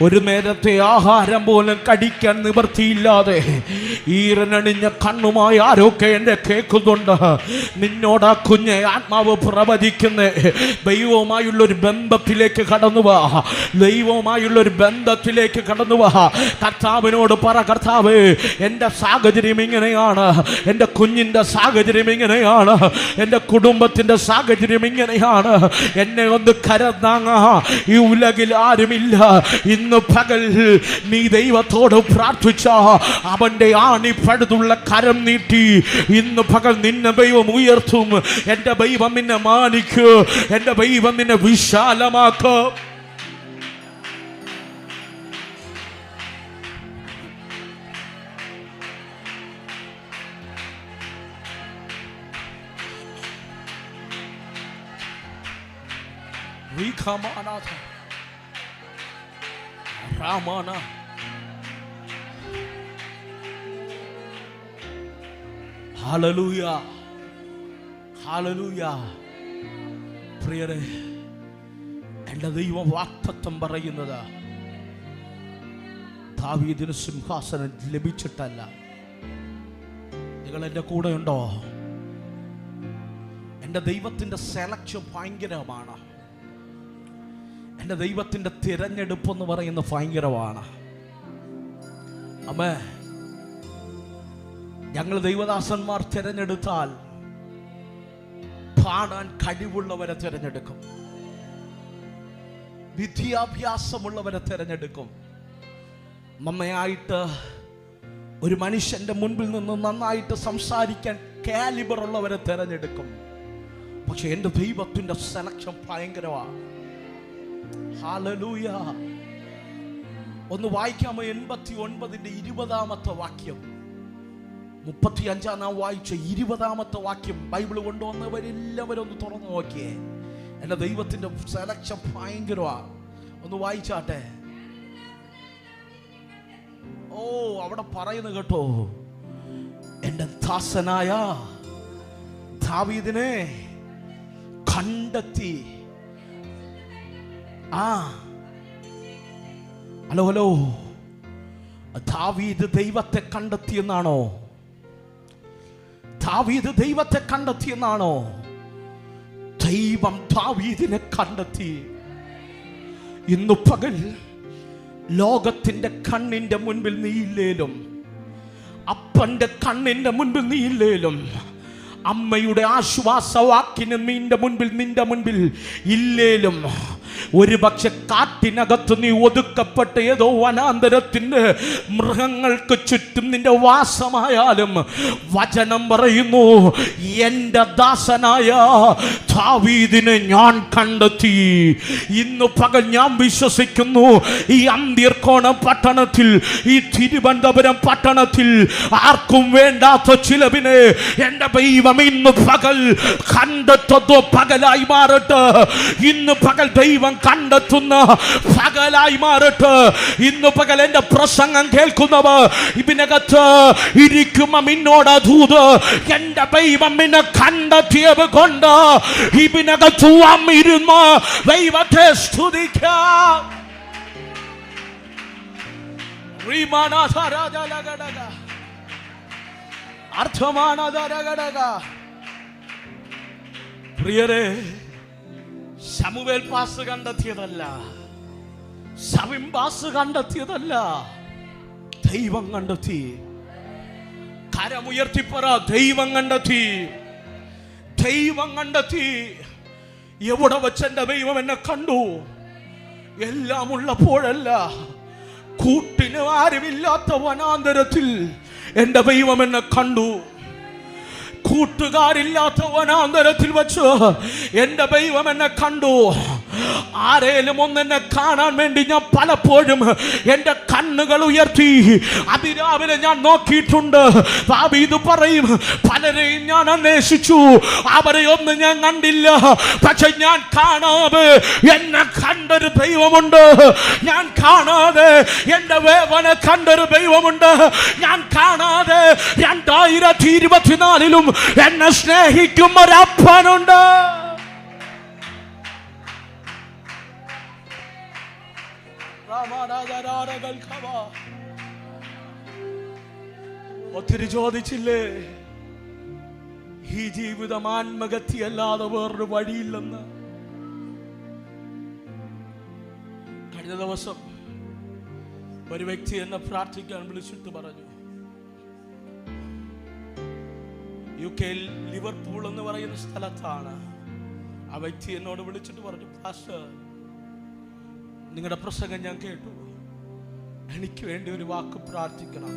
ഒരു നേരത്തെ ആഹാരം പോലും കടിക്കാൻ നിവർത്തിയില്ലാതെ ഈറനണിഞ്ഞ കണ്ണുമായി ആരൊക്കെ എന്നെ കേൾക്കുന്നുണ്ട്. നിന്നോടാ കുഞ്ഞെ ആത്മാവ് പ്രവചിക്കുന്ന ദൈവവുമായുള്ളൊരു ബന്ധത്തിലേക്ക് കടന്നു വാ, ദൈവവുമായുള്ളൊരു ബന്ധത്തിലേക്ക് കടന്നു വാ. കർത്താവിനോട് പറ, കർത്താവേ, എൻ്റെ സാഹചര്യം ഇങ്ങനെയാണ്, എൻ്റെ കുഞ്ഞിൻ്റെ സാഹചര്യം ഇങ്ങനെയാണ്, എൻ്റെ കുടുംബത്തിൻ്റെ സാഹചര്യം ഇങ്ങനെയാണ്, എന്നെ ഒന്ന് കരതാങ്ങ. ഈ ഉലകിൽ ആരുമില്ല. ഇന്ന് പകൽ നീ ദൈവത്തോട് പ്രാർത്ഥിച്ച അവന്റെ ആണിപ്പഴുതുള്ള കരം നീട്ടി ഇന്ന് പകൽ നിന്നെ ദൈവം ഉയർത്തും. എൻ്റെ ദൈവം നിന്നെ മാനിക്കൂ, എൻ്റെ ദൈവം നിന്നെ വിശാലമാക്കൂ. Ramana Hallelujah Hallelujah പ്രിയരേ, എൻ്റെ ദൈവം വാഗ്ദത്തം പറയുന്നത് ദാവീദിന് സിംഹാസനം ലഭിച്ചിട്ടല്ല. നിങ്ങൾ എൻ്റെ കൂടെ ഉണ്ടോ? എൻ്റെ ദൈവത്തിൻ്റെ സെലക്ഷൻ ഭയങ്കരമാണ്. എൻ്റെ ദൈവത്തിൻ്റെ തിരഞ്ഞെടുപ്പ് എന്ന് പറയുന്നത് ഭയങ്കരമാണ്. അമ്മേ, ഞങ്ങൾ ദൈവദാസന്മാർ തിരഞ്ഞെടുത്താൽ പാടാൻ കഴിവുള്ളവരെ തിരഞ്ഞെടുക്കും, വിദ്യാഭ്യാസമുള്ളവരെ തിരഞ്ഞെടുക്കും, നന്നായിട്ട് ഒരു മനുഷ്യൻ്റെ മുൻപിൽ നിന്ന് നന്നായിട്ട് സംസാരിക്കാൻ കാലിബർ ഉള്ളവരെ തിരഞ്ഞെടുക്കും. പക്ഷെ എൻ്റെ ദൈവത്തിൻ്റെ സെലക്ഷൻ ഭയങ്കരമാണ്. ഹല്ലേലൂയ. ഒന്ന് വായിക്കാമോ? 89:20 വാക്യം. 35 നാം വായിച്ച 20 വാക്യം ബൈബിൾ കൊണ്ടുവന്നവരെല്ലാവരും ഒന്ന് തുറന്നു നോക്കിയേ. എൻ്റെ ദൈവത്തിൻ്റെ സെലക്ഷൻ ഭയങ്കരമാണ്. ഒന്ന് വായിച്ചാട്ടെ. ഓ, അവിടെ പറയുന്നു കേട്ടോ, എൻ്റെ ദാസനായ ദാവീദിനെ കണ്ടെത്തി. ഹലോ, ദാവീദ് ദൈവത്തെ കണ്ടെത്തിയെന്നാണോ? ദാവീദ് ദൈവത്തെ കണ്ടെത്തിയെന്നാണോ? ദൈവം ദാവീദിനെ കണ്ടെത്തി. ഇന്നു പകൽ ലോകത്തിന്റെ കണ്ണിന്റെ മുൻപിൽ നീയില്ലേലും, അപ്പന്റെ കണ്ണിന്റെ മുൻപിൽ നീയില്ലേലും, അമ്മയുടെ ആശ്വാസവാക്കിന് നിന്റെ മുൻപിൽ ഇല്ലേലും, ഒരു പക്ഷെ കാട്ടിനകത്ത് നീ ഒതുക്കപ്പെട്ട ഏതോ വനാന്തരത്തിന്റെ മൃഗങ്ങൾക്ക് ചുറ്റും നിന്റെ വാസമായാലും, വചനം പറയുന്നു, എൻ്റെ ദാസനായ ദാവീദിനെ ഞാൻ കണ്ടെത്തി. ഇന്ന് പകൽ ഞാൻ വിശ്വസിക്കുന്നു, ഈ അന്തിയർക്കോണം പട്ടണത്തിൽ, ഈ തിരുവനന്തപുരം പട്ടണത്തിൽ ആർക്കും വേണ്ടാത്ത ചിലവിനെ എൻ്റെ ദൈവം ഇന്ന് പകൽ കണ്ടെത്തതോ പകലായി മാറട്ടെ. ഇന്ന് പകൽ ദൈവം കണ്ടെത്തുന്ന പകലായി മാറട്ടെ. ഇന്ന് പകൽ എന്റെ പ്രസംഗം കേൾക്കുന്നവർ ഇതിനകത്ത് ഇരിക്കുമ്പോ നിന്നോട് ദൂത്, എന്റെ ദൈവം നിന്നെ കണ്ടെത്തിയത് കൊണ്ട് ഇതിനകത്ത് വന്നിരുന്ന ദൈവത്തെ സ്തുതിക്കാം. പ്രിയരെ, ശമൂവേൽ പാസ് കണ്ടെത്തിയതല്ല, ശമീം പാസ് കണ്ടെത്തിയതല്ല, ദൈവം കണ്ടെത്തി. കരമുയർത്തിപ്പറ, ദൈവം കണ്ടെത്തി. ദൈവം കണ്ടെത്തി. എവിടെ വെച്ചെന്റെ ദൈവം എന്നെ കണ്ടു? എല്ലാം ഉള്ളപ്പോഴല്ല, കൂട്ടിന് ആരുമില്ലാത്ത വനാന്തരത്തിൽ എന്റെ ദൈവം എന്നെ കണ്ടു. കൂട്ടുകാരില്ലാത്ത വനാന്തരത്തിൽ വെച്ച് എന്റെ ദൈവം എന്നെ കണ്ടു. ആരേലും ഒന്നെന്നെ കാണാൻ വേണ്ടി ഞാൻ പലപ്പോഴും എൻ്റെ കണ്ണുകൾ ഉയർത്തി അതിരാവിലെ ഞാൻ നോക്കിയിട്ടുണ്ട്. ദാവീദ് പറയും, പലരെയും ഞാൻ അന്വേഷിച്ചു, അവരെ ഒന്നും ഞാൻ കണ്ടില്ല. പക്ഷെ ഞാൻ കാണാതെ എന്നെ കണ്ടൊരു ദൈവമുണ്ട്. ഞാൻ കാണാതെ എൻ്റെ വേദന കണ്ടൊരു ദൈവമുണ്ട്. ഞാൻ കാണാതെ 2024 എന്നെ സ്നേഹിക്കുന്ന ഒരപ്പനുണ്ട്. ഒത്തിരി ചോദിച്ചില്ലേ, ഈ ജീവിതം ആത്മഹത്യയല്ലാതെ വേറൊരു വഴിയില്ലെന്ന്. കഴിഞ്ഞ ദിവസം ഒരു വ്യക്തി എന്നെ പ്രാർത്ഥിക്കാൻ വിളിച്ചിട്ട് പറഞ്ഞു, UK ലിവർപൂൾ എന്ന് പറയുന്ന സ്ഥലത്താണ്. ആ വ്യക്തി എന്നോട് വിളിച്ചിട്ട് പറഞ്ഞു, പാസ്റ്റർ, നിങ്ങളുടെ പ്രസംഗം ഞാൻ കേട്ടു, എനിക്ക് വേണ്ടി ഒരു വാക്ക് പ്രാർത്ഥിക്കണം.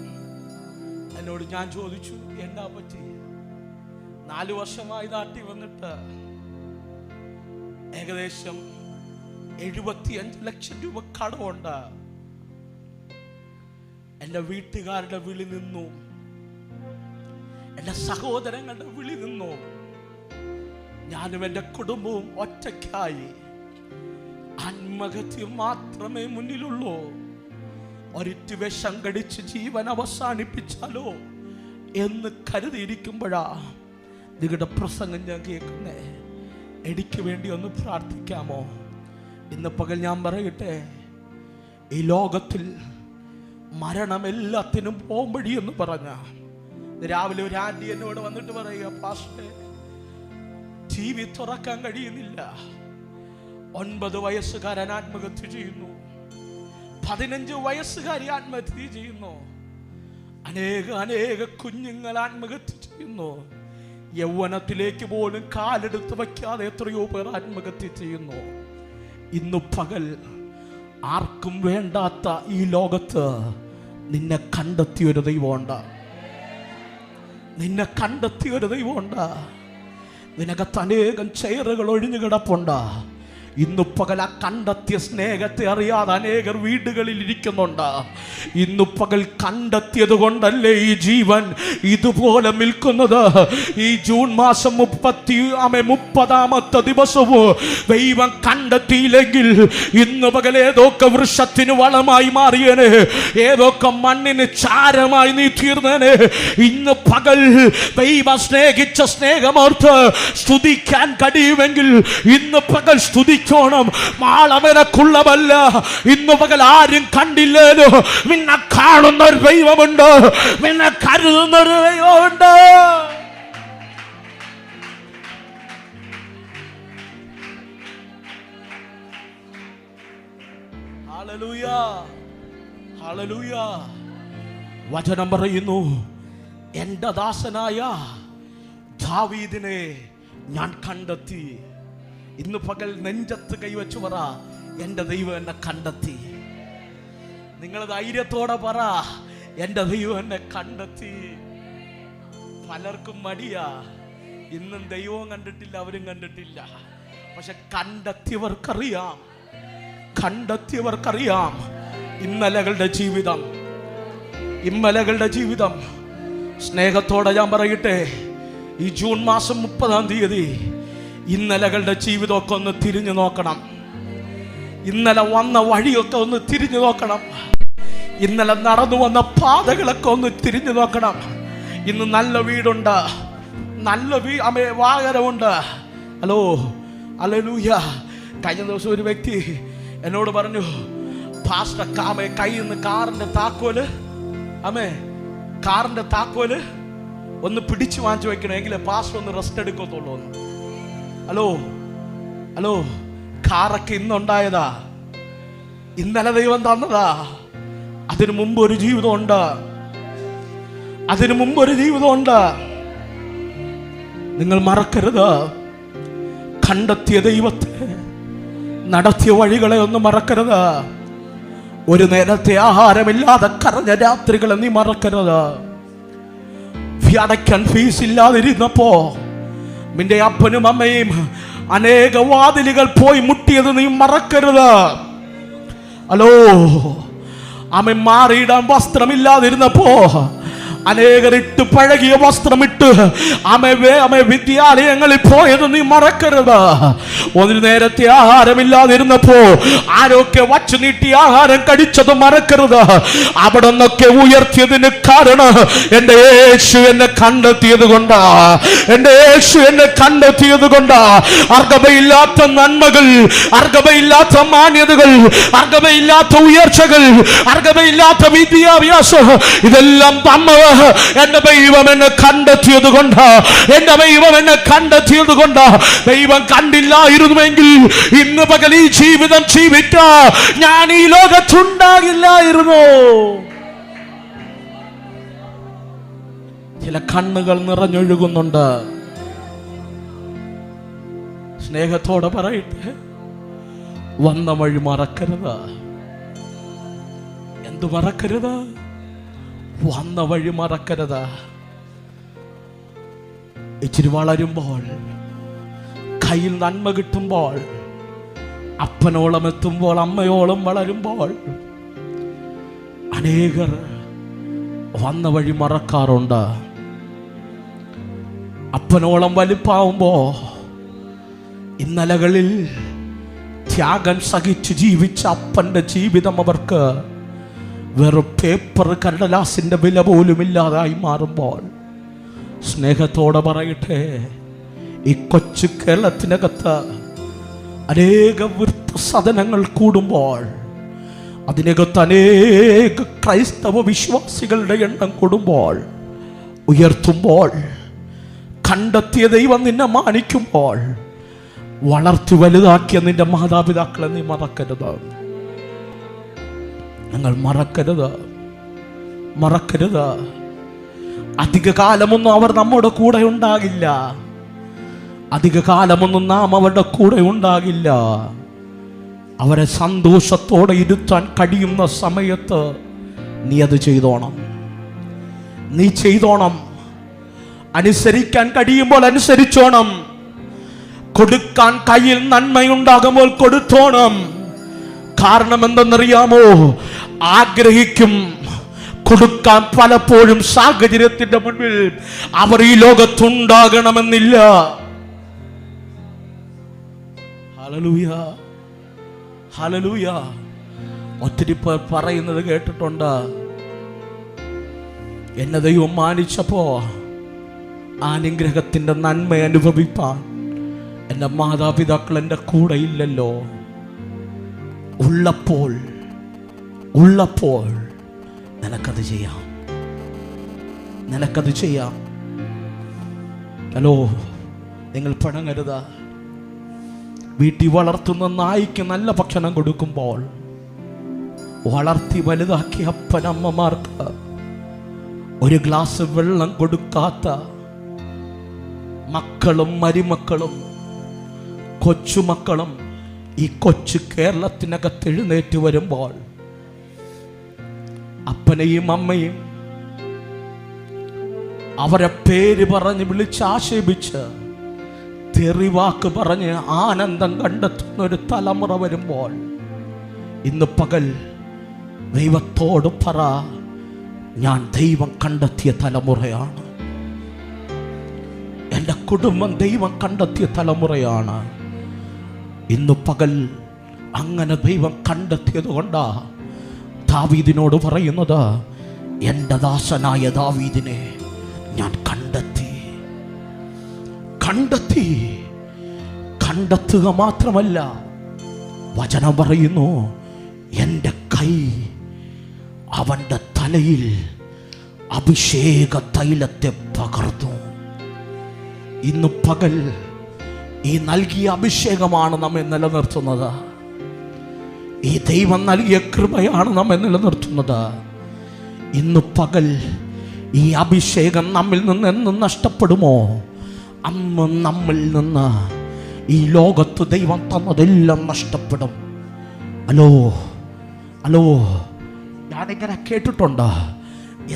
എന്നോട് ഞാൻ ചോദിച്ചു, എന്നാ പറ്റി? 4 വർഷമായി നാട്ടിൽ വന്നിട്ട് ഏകദേശം 75 ലക്ഷം രൂപ കടമുണ്ട്. എൻ്റെ വീട്ടുകാരുടെ വിളി നിന്നു, എൻ്റെ സഹോദരങ്ങളുടെ വിളി നിന്നു. ഞാനും എൻ്റെ കുടുംബവും ഒറ്റയ്ക്കായി. ആത്മഹത്യ മാത്രമേ മുന്നിലുള്ളൂ. ഒരിറ്റ് വിഷം കടിച്ച് ജീവൻ അവസാനിപ്പിച്ചാലോ എന്ന് കരുതിയിരിക്കുമ്പോഴാ നിങ്ങളുടെ പ്രസംഗം ഞാൻ കേൾക്കുന്നേ. എനിക്ക് വേണ്ടി ഒന്ന് പ്രാർത്ഥിക്കാമോ? ഇന്ന് പകൽ ഞാൻ പറയട്ടെ, ഈ ലോകത്തിൽ മരണം എല്ലാത്തിനും പോംവഴി എന്ന് പറഞ്ഞ രാവിലെ ഒരു ആന്റി എന്നോട് വന്നിട്ട് പറയുക, പാസ്റ്റേ, TV തുറക്കാൻ കഴിയുന്നില്ല. 9 വയസ്സുകാരൻ ആത്മഹത്യ ചെയ്യുന്നു, 15 വയസ്സുകാരി ആത്മഹത്യ ചെയ്യുന്നു, അനേക കുഞ്ഞുങ്ങൾ ആത്മഹത്യ ചെയ്യുന്നു. യൗവനത്തിലേക്ക് പോലും കാലെടുത്ത് വയ്ക്കാതെ എത്രയോ പേർ ആത്മഹത്യ ചെയ്യുന്നു. ഇന്നു പകൽ ആർക്കും വേണ്ടാത്ത ഈ ലോകത്ത് നിന്നെ കണ്ടെത്തിയൊരു ദൈവമുണ്ട്. നിന്നെ കണ്ടെത്തിയൊരു ദൈവമുണ്ട്. നിനക്കത്ത് അനേകം ചെയറുകൾ ഒഴിഞ്ഞു കിടപ്പുണ്ട്. ഇന്നു പകൽ ആ കണ്ടെത്തിയ സ്നേഹത്തെ അറിയാതെ അനേകർ വീടുകളിൽ ഇരിക്കുന്നുണ്ട്. ഇന്നു പകൽ കണ്ടെത്തിയത് കൊണ്ടല്ലേ ഈ ജീവൻ ഇതുപോലെ നിൽക്കുന്നത്. ഈ ജൂൺ മാസം 30ാമത്തെ ദിവസവും ദൈവം കണ്ടെത്തിയില്ലെങ്കിൽ ഇന്ന് പകൽ ഏതൊക്കെ വൃക്ഷത്തിന് വളമായി മാറിയനെ, ഏതൊക്കെ മണ്ണിന് ചാരമായി നീ തീർന്നേനെ. ഇന്ന് പകൽ ദൈവം സ്നേഹിച്ച സ്നേഹമോർത്ത് സ്തുതിക്കാൻ കഴിയുമെങ്കിൽ ഇന്ന് പകൽ സ്തുതിക്കണം. മാളവനക്കുള്ളവല്ല. ഇന്നു പകൽ ആരും കണ്ടില്ലേലോ നിന്നെ കാണുന്ന ഒരു ദൈവമുണ്ട്, നിന്നെ കരുതുന്ന ഒരു ദൈവമുണ്ട്. Hallelujah, hallelujah. വചനം പറയുന്നു, എൻ്റെ ദാസനായ ദാവീദിനെ ഞാൻ കണ്ടെത്തി. ഇന്ന് പകൽ നെഞ്ചത്ത് കൈവച്ചു പറ, എൻ്റെ ദൈവം എന്നെ കണ്ടെത്തി. നിങ്ങൾ ധൈര്യത്തോടെ പറ, എൻ്റെ ദൈവം എന്നെ കണ്ടെത്തി. പലർക്കും മടിയാ, ഇന്നും ദൈവവും കണ്ടിട്ടില്ല, അവരും കണ്ടിട്ടില്ല. പക്ഷെ കണ്ടെത്തിയവർക്കറിയാം, കണ്ടെത്തിയവർക്കറിയാം ഇന്നലകളുടെ ജീവിതം. സ്നേഹത്തോടെ ഞാൻ പറയട്ടെ, ഈ ജൂൺ മാസം 30-ാം തീയതി ഇന്നലകളുടെ ജീവിതമൊക്കെ ഒന്ന് തിരിഞ്ഞു നോക്കണം. ഇന്നലെ വന്ന വഴിയൊക്കെ ഒന്ന് തിരിഞ്ഞു നോക്കണം. ഇന്നലെ നടന്നു വന്ന പാതകളൊക്കെ ഒന്ന് തിരിഞ്ഞു നോക്കണം. ഇന്ന് നല്ല വീടുണ്ട്, നല്ല വാഹനമുണ്ട്. Hello, hallelujah. കഴിഞ്ഞ ദിവസം ഒരു വ്യക്തി എന്നോട് പറഞ്ഞു, പാസ്റ്റർ കയ്യിൽ നിന്ന് കാറിന്റെ താക്കോല് ഒന്ന് പിടിച്ചു വാങ്ങിച്ചു വെക്കണമെങ്കിൽ പാസ്റ്റർ ഒന്ന് റെസ്റ്റ് എടുക്കത്തുള്ളൂ. ഹലോ, കാറൊക്കെ ഇന്നുണ്ടായതാ, ഇന്നലെ ദൈവം തന്നതാ. അതിനു മുമ്പ് ഒരു ജീവിതമുണ്ട്. നിങ്ങൾ മറക്കരുത്, കണ്ടെത്തിയ ദൈവത്തെ, നടത്തിയ വഴികളെ ഒന്നും മറക്കരുത്. ഒരു നേരത്തെ ആഹാരമില്ലാതെ കരഞ്ഞ രാത്രികളെ നീ മറക്കരുത്. അടയ്ക്കാൻ ഫീസ് ഇല്ലാതിരുന്നപ്പോ നിന്റെ അപ്പനും അമ്മയും അനേക വാതിലുകൾ പോയി മുട്ടിയത് നീ മറക്കരുത്. ഹലോ, അമ്മ മാറിയിടാൻ വസ്ത്രമില്ലാതിരുന്നപ്പോ അനേകർ ഇട്ട് പഴകിയ വസ്ത്രമിട്ട് അമ്മ വിദ്യാലയങ്ങളിൽ പോയത് നീ മറക്കരുത്. ഒരു നേരത്തെ ആഹാരമില്ലാതിരുന്നപ്പോ ആരൊക്കെ വച്ചു നീട്ടി ആഹാരം കഴിച്ചത് മറക്കരുത്. അവിടെ നിന്നൊക്കെ ഉയർത്തിയതിന് കാരണം എൻ്റെ യേശു എന്നെ കണ്ടെത്തിയത് കൊണ്ടാ. അർഹതയില്ലാത്ത നന്മകൾ, അർഹതയില്ലാത്ത മാന്യതകൾ, അർഹതയില്ലാത്ത ഉയർച്ചകൾ, അർഹതയില്ലാത്ത വിദ്യാഭ്യാസം, ഇതെല്ലാം എന്റെ ദൈവം എന്നെ കണ്ടെത്തിയത് കൊണ്ട്. ദൈവം കണ്ടില്ലായിരുന്നുവെങ്കിൽ ഇന്ന് പകൽ ഈ ജീവിതം ജീവിച്ച ഞാൻ ഈ ലോകത്തുണ്ടാകില്ലായിരുന്നു. ചില കണ്ണുകൾ നിറഞ്ഞൊഴുകുന്നുണ്ട്. സ്നേഹത്തോടെ പറയട്ടെ, വന്ന വഴി മറക്കരുത്. എന്തു മറക്കരുത്? വന്ന വഴി മറക്കരുത്. ഇച്ചിരി വളരുമ്പോൾ, കയ്യിൽ നന്മ കിട്ടുമ്പോൾ, അപ്പനോളം എത്തുമ്പോൾ, അമ്മയോളം വളരുമ്പോൾ അനേകർ വന്ന വഴി മറക്കാറുണ്ട്. അപ്പനോളം വലിപ്പാവുമ്പോ ഇന്നലകളിൽ ത്യാഗം സഹിച്ച് ജീവിച്ച അപ്പന്റെ ജീവിതം അവർക്ക് വെറും പേപ്പർ കടലാസിന്റെ വില പോലും ഇല്ലാതായി മാറുമ്പോൾ, സ്നേഹത്തോടെ പറയട്ടെ, ഈ കൊച്ചു കേരളത്തിനകത്ത് അനേക വൃദ്ധസദനങ്ങൾ കൂടുമ്പോൾ, അതിനകത്ത് അനേക ക്രൈസ്തവ വിശ്വാസികളുടെ എണ്ണം കൂടുമ്പോൾ, ഉയർത്തുമ്പോൾ, കണ്ടെത്തിയ ദൈവം നിന്നെ മാനിക്കുമ്പോൾ, വളർത്തി വലുതാക്കിയ നിന്റെ മാതാപിതാക്കളെ നീ മറക്കരുത്. ഞങ്ങൾ മറക്കരുത്. അധിക കാലമൊന്നും അവർ നമ്മുടെ കൂടെ ഉണ്ടാകില്ല. അധിക കാലമൊന്നും നാം അവരുടെ കൂടെ ഉണ്ടാകില്ല. അവരെ സന്തോഷത്തോടെ ഇരുത്താൻ കഴിയുന്ന സമയത്ത് നീ അത് ചെയ്തോണം. അനുസരിക്കാൻ കഴിയുമ്പോൾ അനുസരിച്ചോണം. കൊടുക്കാൻ കയ്യിൽ നന്മയുണ്ടാകുമ്പോൾ കൊടുത്തോണം. കാരണം എന്തെന്നറിയാമോ? ആഗ്രഹിക്കും കൊടുക്കാൻ. പലപ്പോഴും സാഹചര്യത്തിന്റെ മുൻപിൽ അവർ ഈ ലോകത്തുണ്ടാകണമെന്നില്ല. Hallelujah, hallelujah. ഒത്തിരി പേർ പറയുന്നത് കേട്ടിട്ടുണ്ട്, എന്നെ ദൈവം മാനിച്ചപ്പോ അനുഗ്രഹത്തിന്റെ നന്മ അനുഭവിപ്പാൻ എൻ്റെ മാതാപിതാക്കൾ എൻ്റെ കൂടെ ഇല്ലല്ലോ. ഉള്ളപ്പോൾ നിനക്കത് ചെയ്യാം, നിനക്കത് ചെയ്യാം. ഹലോ, നിങ്ങൾ പണങ്ങരുത്. വീട്ടിൽ വളർത്തുന്ന നായ്ക്ക് നല്ല ഭക്ഷണം കൊടുക്കുമ്പോൾ വളർത്തി വലുതാക്കിയ അപ്പനമ്മമാർക്ക് ഒരു ഗ്ലാസ് വെള്ളം കൊടുക്കാത്ത മക്കളും മരുമക്കളും കൊച്ചുമക്കളും ഈ കൊച്ചു കേരളത്തിനകത്ത് എഴുന്നേറ്റ് വരുമ്പോൾ അപ്പനെയും അമ്മയും അവരെ പേര് പറഞ്ഞ് വിളിച്ച് ആക്ഷേപിച്ച് തെറിവാക്ക് പറഞ്ഞ് ആനന്ദം കണ്ടെത്തുന്ന ഒരു തലമുറ വരുമ്പോൾ ഇന്ന് പകൽ ദൈവത്തോട് പറ, ഞാൻ ദൈവം കണ്ടെത്തിയ തലമുറയാണ്, എൻ്റെ കുടുംബം ദൈവം കണ്ടെത്തിയ തലമുറയാണ്. ഇന്ന് പകൽ അങ്ങനെ ദൈവം കണ്ടെത്തിയത് കൊണ്ടാ ദാവീദിനോട് പറയുന്നത്, എൻ്റെ ദാസനായ ദാവീദിനെ ഞാൻ കണ്ടെത്തുക മാത്രമല്ല, വചനം പറയുന്നു, എൻ്റെ കൈ അവൻ്റെ തലയിൽ അഭിഷേക തൈലത്തെ പകർന്നു. ഇന്ന് പകൽ ഈ നൽകിയ അഭിഷേകമാണ് നമ്മെ നിലനിർത്തുന്നത്. ഈ ദൈവം നൽകിയ കൃപയാണ് നമ്മെ നിലനിർത്തുന്നത്. ഇന്ന് പകൽ ഈ അഭിഷേകം നമ്മിൽ നിന്ന് എന്ന് നഷ്ടപ്പെടുമോ, അന്ന് നമ്മിൽ നിന്ന് ഈ ലോകത്ത് ദൈവം തന്നതെല്ലാം നഷ്ടപ്പെടും. ഹലോ, ഞാനിങ്ങനെ കേട്ടിട്ടുണ്ട്,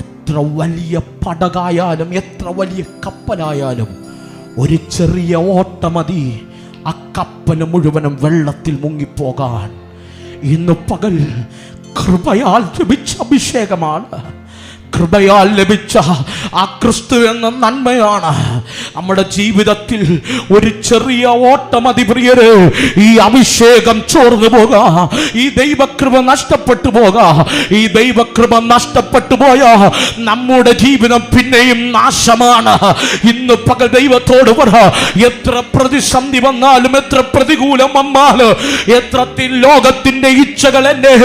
എത്ര വലിയ പടകായാലും എത്ര വലിയ കപ്പലായാലും ഒരു ചെറിയ ഓട്ട മതി ആ കപ്പല് മുഴുവനും വെള്ളത്തിൽ മുങ്ങിപ്പോകാൻ. ഇന്ന് പകൽ കൃപയാൽ ലഭിച്ച അഭിഷേകമാണ്, കൃപയാൽ ലഭിച്ച ആ ക്രിസ്തു എന്ന നന്മയാണ് നമ്മുടെ ജീവിതത്തിൽ ഒരു ചെറിയ ഓട്ടമതി പ്രിയരെ. ഈ അഭിഷേകം ചോർന്നു പോകാ, ഈ ദൈവകൃപ നഷ്ടപ്പെട്ടു പോകാ. ഈ ദൈവകൃപ നഷ്ടപ്പെട്ടു പോയാ നമ്മുടെ ജീവിതം പിന്നെയും നാശമാണ്. ഇന്ന് പകൽ ദൈവത്തോട് പറ, എത്ര പ്രതിസന്ധി വന്നാലും എത്ര പ്രതികൂലം വന്നാലും എത്രത്തിൽ ലോകത്തിന്റെ ഇച്ഛകൾ എന്നെ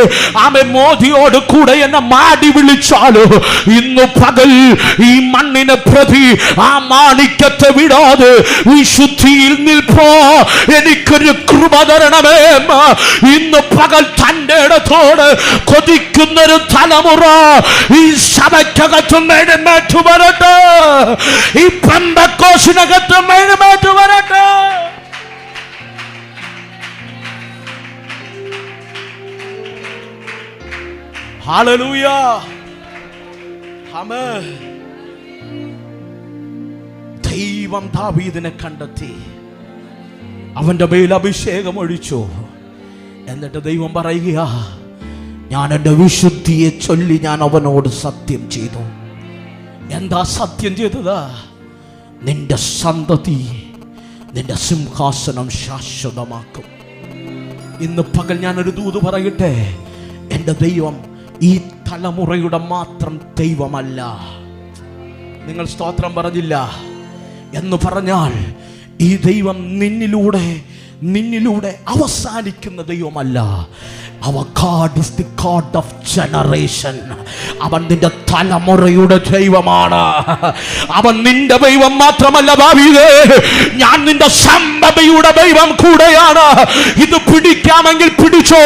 മോദിയോട് കൂടെ എന്നെ മാടി വിളിച്ചാലും ഇന്ന് പകൽ ഈ മണ്ണിനെ പ്രതി ആ മാണിക്യത്തെ വിടാതെ വിശുദ്ധിയിൽ നിൽപ്പോ എനിക്കൊരു കൃപ തരണമേ. ഇന്ന് പകൽ തന്റെ ഇടത്തോട് കൊതിക്കുന്നൊരു തലമുറ ഈ സഭയ്ക്കകത്തും എഴുന്നേറ്റ് വരട്ടെ, ഈ പെന്തക്കോസിനകത്തും എഴുന്നേറ്റ് വരട്ടെ. ഹല്ലേലൂയ. ദൈവം ദാവീദിനെ കണ്ടെത്തി, അവന്റെ മേൽ അഭിഷേകം ഒഴിച്ചു. എന്നിട്ട് ദൈവം പറയുക, ഞാൻ എൻ്റെ വിശുദ്ധിയെ ചൊല്ലി ഞാൻ അവനോട് സത്യം ചെയ്തു. എന്താ സത്യം ചെയ്തത്? നിന്റെ സന്തതി നിന്റെ സിംഹാസനം ശാശ്വതമാക്കും. ഇന്ന് പകൽ ഞാനൊരു ദൂത് പറയട്ടെ, എൻ്റെ ദൈവം ഈ തലമുറയുടെ മാത്രം ദൈവമല്ല. നിങ്ങൾ സ്തോത്രം പറഞ്ഞില്ല എന്ന് പറഞ്ഞാൽ ഈ ദൈവം നിന്നിലൂടെ അവസാനിക്കുന്ന ദൈവമല്ല. Our God is the God of generation. അവൻ നിന്റെ തലമുറയുടെ ദൈവമാണ്. അവൻ നിന്റെ ദൈവം മാത്രമല്ല ദാവീദേ, ഞാൻ നിന്റെ സന്തതിയുടെ ദൈവം കൂടെയാണ്. ഇത് പിടിക്കാമെങ്കിൽ പിടിച്ചോ.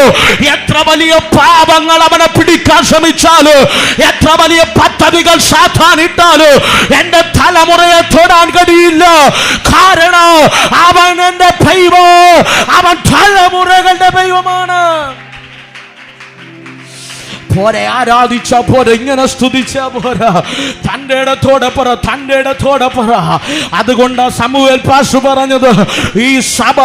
എത്ര വലിയ പാപങ്ങൾ അവനെ പിടിക്കാൻ ശ്രമിച്ചാലും, എത്ര വലിയ പദ്ധതികൾ സാത്താൻ ഇട്ടാലും എന്റെ തലമുറയെ തൊടാൻ കഴിയില്ല. കാരണം അവൻ എന്റെ ദൈവം, അവൻ തലമുറകളുടെ ദൈവമാണ്. പോരെ, ആരാധിച്ച പോരെ, ഇങ്ങനെ സ്തുതിച്ച പോരാ. തൻ്റെ ഇടത്തോടെ പറ, തൻ്റെ ഇടത്തോടെ പറ. അതുകൊണ്ട് സമൂവേൽ പാസ്റ്റർ പറഞ്ഞത്, ഈ സഭ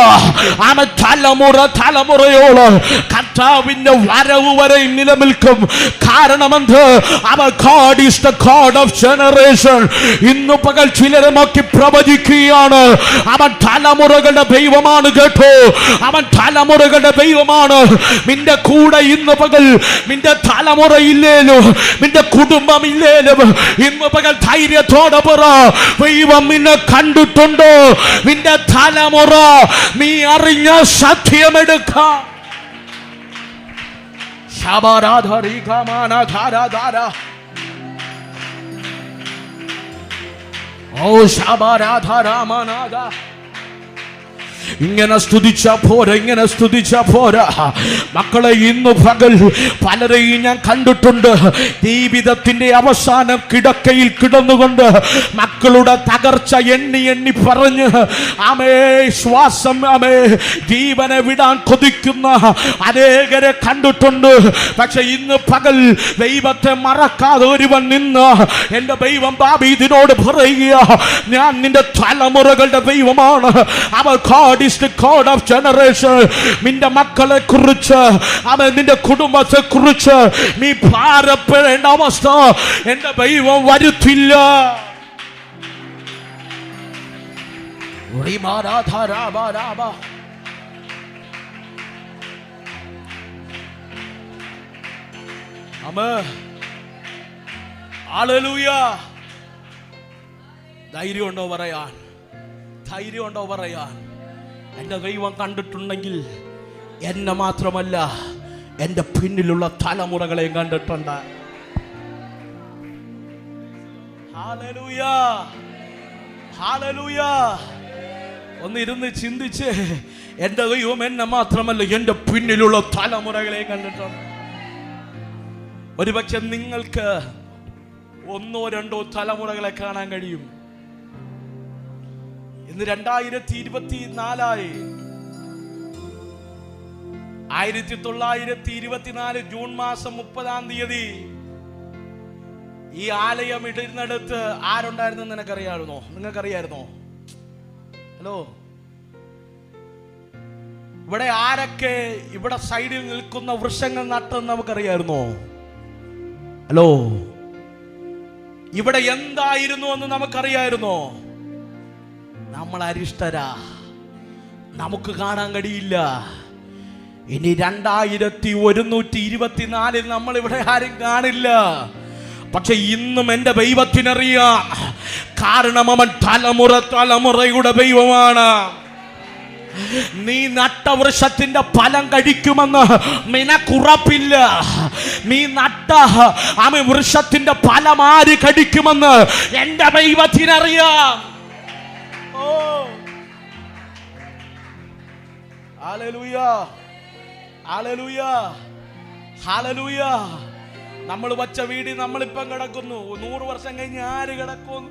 തലമുറയോളം കർത്താവിന്റെ വരവ് വരെ നിലനിൽക്കും. കാരണമെന്ത്? അവർ God is the God of generation. ഇന്ന് പകൽ ചിലരെ നോക്കി പ്രവചിക്കുകയാണ്, അവൻ തലമുറകളുടെ ദൈവമാണ് കേട്ടോ, അവൻ തലമുറകളുടെ ദൈവമാണ്. നിന്റെ കൂടെ ഇന്ന് പകൽ നിന്റെ തലമുറ ഇല്ലേലും, നിന്റെ കുടുംബം ഇല്ലേലും, ഇന്ന് പകൽ ധൈര്യത്തോടെ പറ, ദൈവം നിന്നെ കണ്ടിട്ടുണ്ടോ? നിന്റെ തലമുറ നീ അറിഞ്ഞ സത്യമെടുക്കാം. ഓ ശബരാധരാമനാഥ, ഇങ്ങനെ സ്തുതിച്ച പോരാ, ഇങ്ങനെ സ്തുതിച്ച പോരാ. മക്കളെ, ഇന്ന് പകൽ പലരെയും ഞാൻ കണ്ടിട്ടുണ്ട്, ജീവിതത്തിന്റെ അവസാനം കിടക്കയിൽ കിടന്നുകൊണ്ട് മക്കളുടെ തകർച്ച എണ്ണി എണ്ണി പറഞ്ഞ് ആമേ ശ്വാസം ആമേ ജീവനെ വിടാൻ കൊതിക്കുന്ന അനേകരെ കണ്ടിട്ടുണ്ട്. പക്ഷെ ഇന്ന് പകൽ ദൈവത്തെ മറക്കാതെ ഒരുവൻ നിന്ന് എൻ്റെ ദൈവം ദാവീദിനോട് പറയുക, ഞാൻ നിന്റെ തലമുറകളുടെ ദൈവമാണ്. അവർ God is the God of generation. നിന്റെ മക്കളെ കുറിച്ച്, അവൻ നിന്റെ കുടുംബത്തെ കുറിച്ച് നീ ഭാരപ്പെടേണ്ട അവസ്ഥ എന്റെ ദൈവം വരുത്തില്ല. ഹല്ലേലൂയ. ധൈര്യമുണ്ടോ പറയാൻ? ധൈര്യമുണ്ടോ പറയാൻ? എൻ്റെ ദൈവം കണ്ടിട്ടുണ്ടെങ്കിൽ എന്നെ മാത്രമല്ല, എൻ്റെ പിന്നിലുള്ള തലമുറകളെയും കണ്ടിട്ടുണ്ട്. Hallelujah, hallelujah. ഒന്നിരുന്ന് ചിന്തിച്ച്, എൻ്റെ ദൈവം എന്നെ മാത്രമല്ല, എൻ്റെ പിന്നിലുള്ള തലമുറകളെയും കണ്ടിട്ടുണ്ട്. ഒരുപക്ഷെ നിങ്ങൾക്ക് ഒന്നോ രണ്ടോ തലമുറകളെ കാണാൻ കഴിയും. ഇന്ന് 2024 1924 ജൂൺ മാസം 30 ഈ ആലയം ഇടുന്നിടത്ത് ആരുണ്ടായിരുന്നു നിനക്കറിയാമായിരുന്നോ? നിങ്ങൾക്കറിയായിരുന്നോ? ഹലോ, ഇവിടെ ആരൊക്കെ ഇവിടെ സൈഡിൽ നിൽക്കുന്ന വൃക്ഷങ്ങൾ നട്ടെന്ന് നമുക്കറിയായിരുന്നോ? ഹലോ, ഇവിടെ എന്തായിരുന്നു എന്ന് നമുക്കറിയായിരുന്നോ? നമ്മൾ അരിഷ്ടരാ, നമുക്ക് കാണാൻ കഴിയില്ല. ഇനി 2124 നമ്മൾ ഇവിടെ ആരും കാണില്ല. പക്ഷെ ഇന്നും എൻ്റെ ദൈവത്തിനറിയാം, കാരണം അവൻ തലമുറയുടെ ദൈവമാണ്. നീ നട്ട വൃക്ഷത്തിന്റെ ഫലം കഴിക്കുമെന്ന് നിനക്കുറപ്പില്ല. നീ നട്ട വൃക്ഷത്തിന്റെ ഫലം ആര് കഴിക്കുമെന്ന് എൻ്റെ ദൈവത്തിനറിയാം. Hallelujah, hallelujah, hallelujah. നമ്മൾ വച്ച വീട് നമ്മളിപ്പം കിടക്കുന്നു. 100 വർഷം കഴിഞ്ഞ് ആര് കിടക്കുന്നു?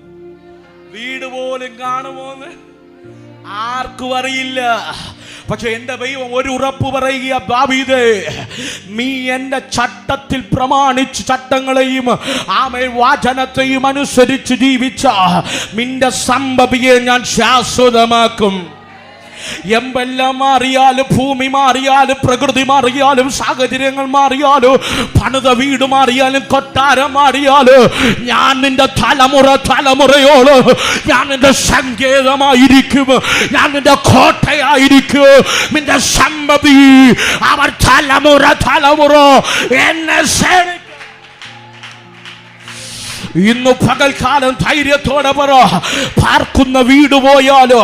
വീട് പോലും കാണുമോന്ന് ആർക്കും അറിയില്ല. പക്ഷെ എൻ്റെ ദൈവം ഒരു ഉറപ്പ് പറയുക, ദാവീദേ, നീ എൻ്റെ ചട്ടത്തിൽ പ്രമാണിച്ച് ചട്ടങ്ങളെയും വചനത്തെയും അനുസരിച്ച് ജീവിച്ച നിന്റെ സന്തതിയെ ഞാൻ ശാശ്വതമാക്കും. എമ്പെല്ലാം മാറിയാലും, ഭൂമി മാറിയാലും, പ്രകൃതി മാറിയാലും, സാഹചര്യങ്ങൾ മാറിയാലും, പണിത വീട് മാറിയാലും, കൊട്ടാരം മാറിയാലും, ഞാൻ നിന്റെ തലമുറയോട് ഞാൻ നിന്റെ സങ്കേതമായിരിക്കും, ഞാൻ നിന്റെ കോട്ടയായിരിക്കും. നിന്റെ സന്തതി അവർ തലമുറ എന്നെ സേവിക്കും. ഇന്ന് പകൽക്കാലം ധൈര്യത്തോടെ പറ, പാർക്കുന്ന വീട് പോയാലോ,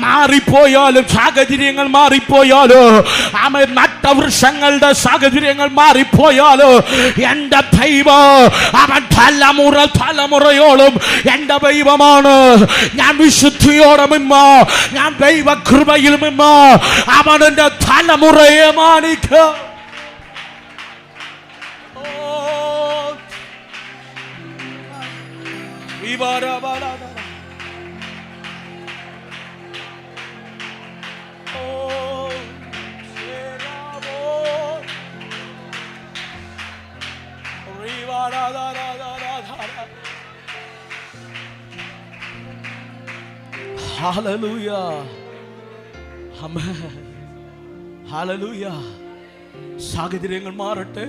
മാറിപ്പോയാലും, സാഹചര്യങ്ങൾ മാറിപ്പോയാലോ, നട്ട വൃക്ഷങ്ങളുടെ സാഹചര്യങ്ങൾ മാറിപ്പോയാലോ, എൻ്റെ ദൈവം അവൻ തലമുറയോളം എൻ്റെ ദൈവമാണ്. ഞാൻ വിശുദ്ധിയോടെ നിന്നോ, ഞാൻ ദൈവ കൃപയിൽ നിന്നോ, അവൻ എൻ്റെ തലമുറയെ മാനിക്കും. ഹല്ലേലൂയ, ആമേൻ, ഹല്ലേലൂയ. സാഹചര്യങ്ങൾ മാറട്ടെ,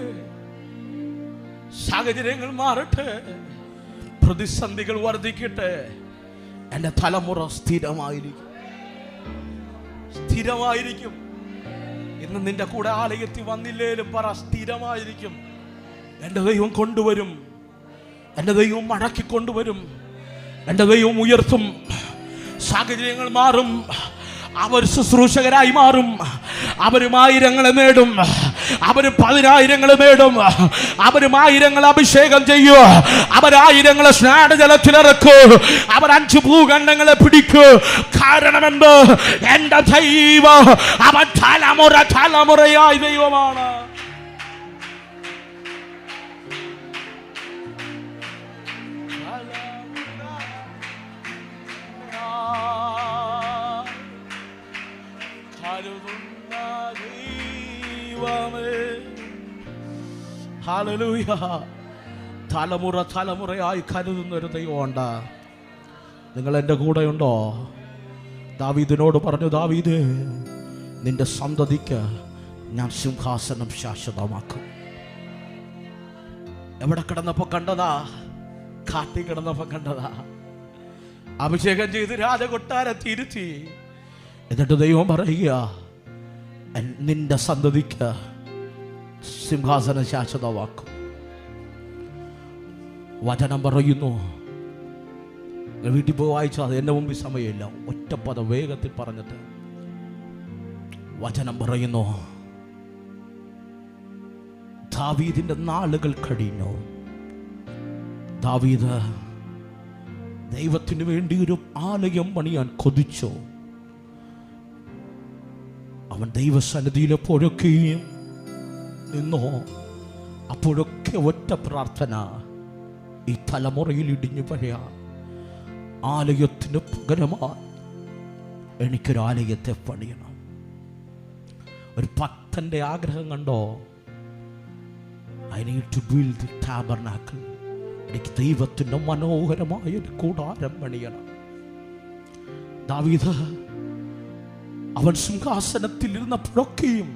സാഹചര്യങ്ങൾ മാറട്ടെ, പ്രതിസന്ധികൾ വർദ്ധിക്കട്ടെ. എൻ്റെ തലമുറ സ്ഥിരമായിരിക്കും, സ്ഥിരമായിരിക്കും. ഇന്ന് നിന്റെ കൂടെ ആലയത്തിൽ വന്നില്ലേലും പറ, സ്ഥിരമായിരിക്കും. എൻ്റെ ദൈവം കൊണ്ടുവരും, എൻ്റെ ദൈവം മടക്കി കൊണ്ടുവരും, എൻ്റെ ദൈവം ഉയർത്തും. സാഹചര്യങ്ങൾ മാറും, അവർ ശുശ്രൂഷകരായി മാറും. അവരും ആയിരങ്ങളെ നേടും, അവരും 10,000 നേടും, അവരും 1000 അഭിഷേകം ചെയ്യൂ, അവരായിരങ്ങളെ സ്നാനജലത്തിലിറക്കൂ, അവർ 5 ഭൂഖണ്ഡങ്ങളെ പിടിക്കൂ. കാരണമെന്ത്? എന്റെ ദൈവം അവൻ തലമുറ തലമുറയായി ദൈവമാണ്. ഹല്ലേലൂയ. തലമുറ തലമുറയായി കരുതുന്ന ഒരു ദൈവമുണ്ട്. നിങ്ങൾ എൻ്റെ കൂടെയുണ്ടോ? ദാവീദിനോട് പറഞ്ഞു, ദാവീദേ, നിന്റെ സന്തതിക്ക് ഞാൻ സിംഹാസനം ശാശ്വതമാക്കും. എവിടെ കിടന്നപ്പോ കണ്ടതാ? കാട്ടി കിടന്നപ്പോ കണ്ടതാ. അഭിഷേകം ചെയ്ത് രാജകൊട്ടാരത്തിൽ ഇരുത്തി. എന്നിട്ട് ദൈവം പറയുക, നിന്റെ സന്തതിക്ക് സിംഹാസനം ശാശ്വതമാക്കും. വചനം പറയുന്നു, വീട്ടിൽ പോയി വായിച്ചാൽ അത് എൻ്റെ മുമ്പിൽ സമയമില്ല, ഒറ്റപ്പദം വേഗത്തിൽ പറഞ്ഞിട്ട്. വചനം പറയുന്നു, ദാവീദിന്റെ നാളുകൾ കഴിഞ്ഞു. ദാവീദ് ദൈവത്തിന് വേണ്ടി ഒരു ആലയം പണിയാൻ കൊതിച്ചു. അവൻ ദൈവസന്നിധിയിലെപ്പോഴൊക്കെയും നിന്നോ, അപ്പോഴൊക്കെ ഒറ്റ പ്രാർത്ഥന, ഈ തലമുറയിൽ ഇടിഞ്ഞു പഴയ ആലയത്തിന് പകരമായി എനിക്കൊരു ആലയത്തെ പണിയണം. ഒരു ഭക്തന്റെ ആഗ്രഹം കണ്ടോ? I need to build the tabernacle. എനിക്ക് ദൈവത്തിൻ്റെ മനോഹരമായ ഒരു കൂടാരം പണിയണം. ദാവീദ് അവൻ സിംഹാസനത്തിൽ ഇരുന്നപ്പോഴൊക്കെയും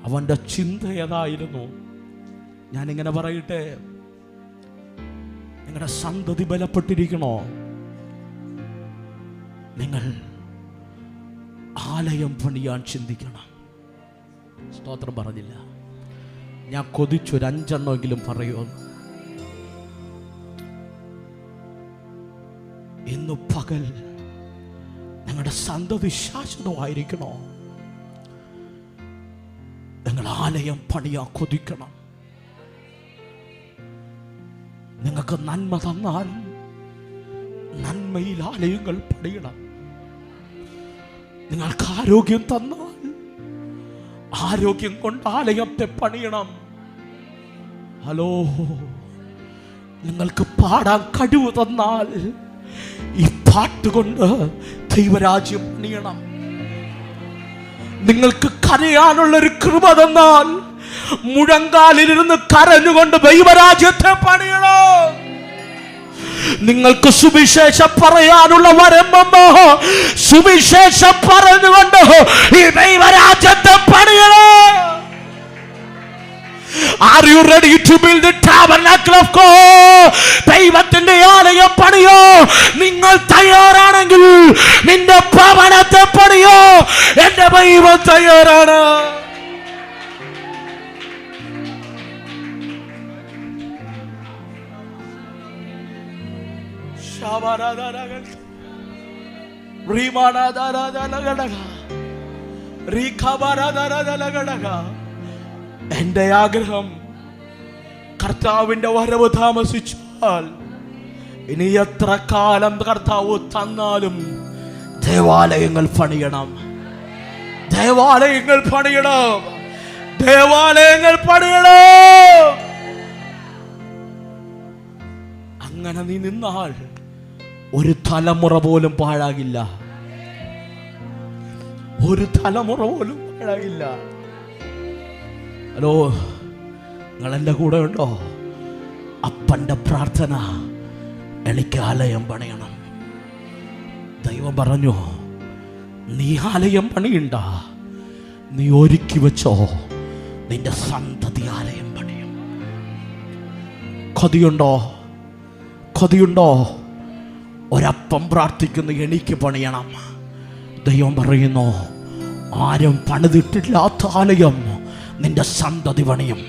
അവൻ്റെ ചിന്ത ഏതായിരുന്നു? ഞാനിങ്ങനെ പറയട്ടെ, നിങ്ങളുടെ സന്തതി ബലപ്പെട്ടിരിക്കണോ? നിങ്ങൾ ആലയം പണിയാൻ ചിന്തിക്കണം. സ്തോത്രം പറഞ്ഞില്ല. ഞാൻ കൊതിച്ചൊരു 5 എണ്ണമെങ്കിലും പറയുമെന്ന്. ഇന്ന് പകൽ നിങ്ങളുടെ സന്തതി ശാശ്വതമായിരിക്കണോ? നിങ്ങൾ ആലയം പണിയാൻ കൊതിക്കണം. നിങ്ങൾക്ക് നന്മ തന്നാൽ നന്മയിൽ ആലയങ്ങൾ പണിയണം. നിങ്ങൾക്ക് ആരോഗ്യം തന്നാൽ ആരോഗ്യം കൊണ്ട് ആലയത്തെ പണിയണം. ഹലോ, നിങ്ങൾക്ക് പാടാൻ കഴിവ് തന്നാൽ ഈ പാട്ടുകൊണ്ട് ദൈവരാജ്യം പണിയണം. നിങ്ങൾക്ക് കരയാനുള്ളൊരു കൃപ തന്നാൽ മുഴങ്കാലിലിരുന്ന് കരഞ്ഞുകൊണ്ട് ദൈവരാജ്യത്തെ പണിയണം. നിങ്ങൾക്ക് സുവിശേഷം പറയാനുള്ള വരം വന്നോ, സുവിശേഷം പറഞ്ഞുകൊണ്ട് ഈ ദൈവരാജ്യത്തെ പണിയണം. Are you ready to build the tabernacle of God? ദൈവത്തിന്റെ ആലയം പണിയോ? നിങ്ങൾ തയ്യാറാണെങ്കിൽ നിന്റെ ഭവനത്തെ പണിയോ? എന്റെ ദൈവം തയ്യാറാണ്. എന്റെ ആഗ്രഹം, കർത്താവിന്റെ വരവ് താമസിച്ചാൽ ഇനി എത്ര കാലം കർത്താവ് തന്നാലും ദേവാലയങ്ങൾ പണിയണം, ദേവാലയങ്ങൾ പണിയണം, ദേവാലയങ്ങൾ പണിയണം. അങ്ങനെ നീ നിന്നാൽ ഒരു തലമുറ പോലും പാഴാകില്ല, ഒരു തലമുറ പോലും പാഴാകില്ല. ഹലോ, നിങ്ങളെൻ്റെ കൂടെ ഉണ്ടോ? അപ്പൻ്റെ പ്രാർത്ഥന, എനിക്ക് ആലയം പണിയണം, ദൈവം പറഞ്ഞു, നീ ആലയം പണിയണ്ട, നീ ഒരുക്കി വെച്ചോ, നിന്റെ സന്തതി ആലയം പണിയും. കൊതിയുണ്ടോ? കൊതിയുണ്ടോ? ഒരപ്പം പ്രാർത്ഥിക്കുന്നു, എനിക്ക് പണിയണം. ദൈവം പറയുന്നു, ആരും പണിതിട്ടില്ലാത്ത ആലയം നിന്റെ സന്തതി പണിയും.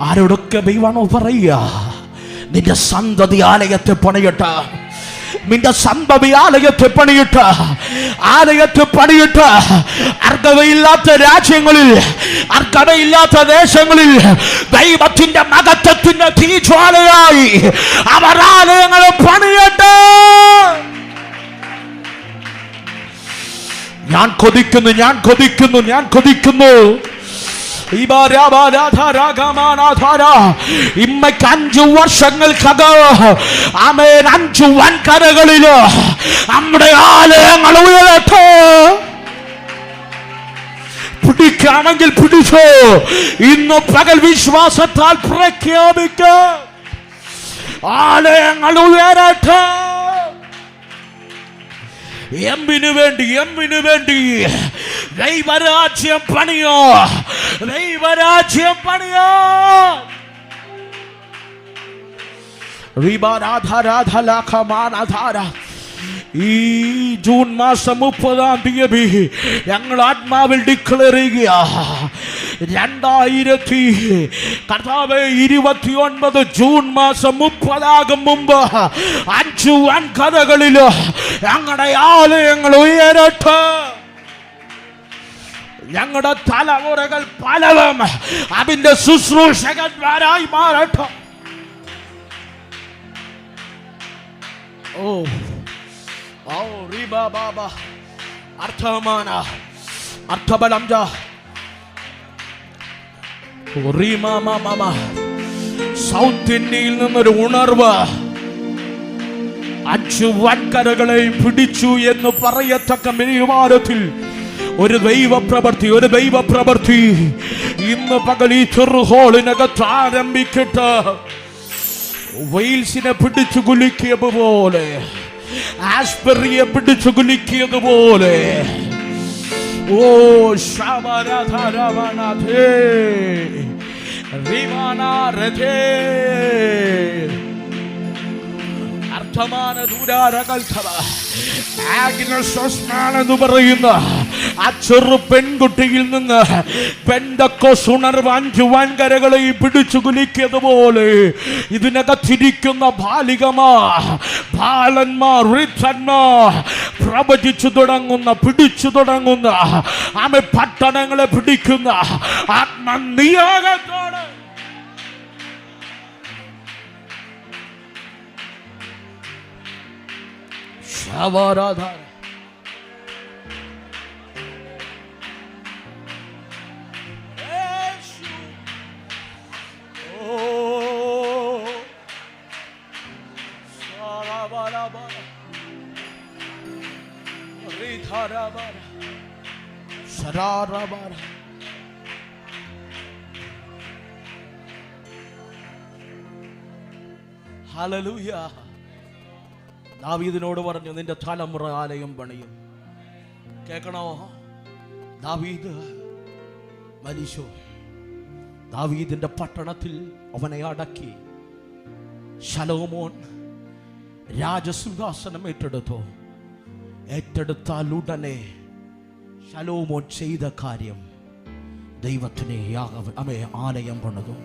ആരോടൊക്കെ ദൈവമാണോ പറയുക? നിന്റെ സന്തതി ആലയത്തെ പണിയട്ടെ, നിന്റെ സന്തതി ആലയത്തെ പണിയിട്ട്, ആലയത്തെ പണിയിട്ട് അർഹതയില്ലാത്ത രാജ്യങ്ങളിൽ, അർഹതയില്ലാത്ത ദേശങ്ങളിൽ ദൈവത്തിന്റെ മഹത്വത്തിന്റെ തീജ്വാലയായി അവർ ആലയങ്ങളെ പണിയട്ടെ. ഞാൻ കൊതിക്കുന്നു, ഞാൻ കൊതിക്കുന്നു, ഞാൻ കൊതിക്കുന്നു. ഇമ്മയ്ക്ക് 5 വർഷങ്ങൾക്കകം ആമേൻ 5 വൻകരകളില് നമ്മുടെ ആലയങ്ങൾ ഉയരട്ടെ. പിടിക്കാണെങ്കിൽ പിടിച്ചോ. ഇന്ന് പകൽ വിശ്വാസത്താൽ പ്രഖ്യാപിക്കാം, ആലയങ്ങൾ ഉയരട്ടെ. എമ്മിനു വേണ്ടി ദൈവരാജ്യം പണിയോ, ദൈവരാജ്യം പണിയോ. ഈ ജൂൺ മാസം 30-ാം തീയതി ഞങ്ങൾ ആത്മാവിൽ ഡിക്ലെയർ ചെയ്യുക, 2029 ജൂൺ മാസം 30 മുമ്പ് 5 വൻകരകളിൽ ഞങ്ങളുടെ ആലയങ്ങൾ ഉയരട്ടെ. ഞങ്ങളുടെ തലമുറകൾ പലതും അതിന്റെ ശുശ്രൂഷകന്മാരായി മാറട്ടെ. സൗത്ത് ഇന്ത്യയിൽ നിന്നൊരു ഉണർവ് 5 വൻകരകളെയും പിടിച്ചു എന്ന് പറയത്തക്ക നിലവാരത്തിൽ ഒരു ദൈവപ്രവൃത്തി, ഒരു ദൈവപ്രവൃത്തി ഇന്ന് പകൽ ഈ ചെറുഹോളിനകത്ത് ആരംഭിക്കട്ടെ. വെയിൽസിനെ പിടിച്ചു കുലുക്കിയതുപോലെ, ആസ്പെറിയെ പിടിച്ചു കുലുക്കിയതുപോലെ, ഓ ശബരധരവനധേ വിമാനരഥേ അർത്ഥമാന ദൂരാരകൽക്കവ എന്ന് പറയുന്ന ആ ചെറു പെൺകുട്ടിയിൽ നിന്ന് പെന്തക്കോസ് ഉണർവ് 5 വൻകരകളെ പിടിച്ചു കുലുക്കിയതുപോലെ ഇതിനകത്തിരിക്കുന്ന ബാലികമാർ, ബാലന്മാർ, വൃദ്ധന്മാർ പ്രവചിച്ചു തുടങ്ങുന്ന, പിടിച്ചു തുടങ്ങുന്ന, ആമേ പട്ടണങ്ങളെ പിടിക്കുന്ന ആത്മനിയോഗത്തോടെ ശവരാധാര ഹല്ലേലൂയ. ദാവീദിനോട് പറഞ്ഞു, നിന്റെ തലമുറ ആലയം പണിയും. കേൾക്കണോ? ദാവീദ് മരിച്ചു. ദാവീദിന്റെ പട്ടണത്തിൽ അവനെ അടക്കി. ശലോമോൻ രാജസിംഹാസനം ഏറ്റെടുത്തു. ഏറ്റെടുത്താൽ ഉടനെ ശലോമോൻ ചെയ്ത കാര്യം ദൈവത്തിന് ആലയം പണിതു.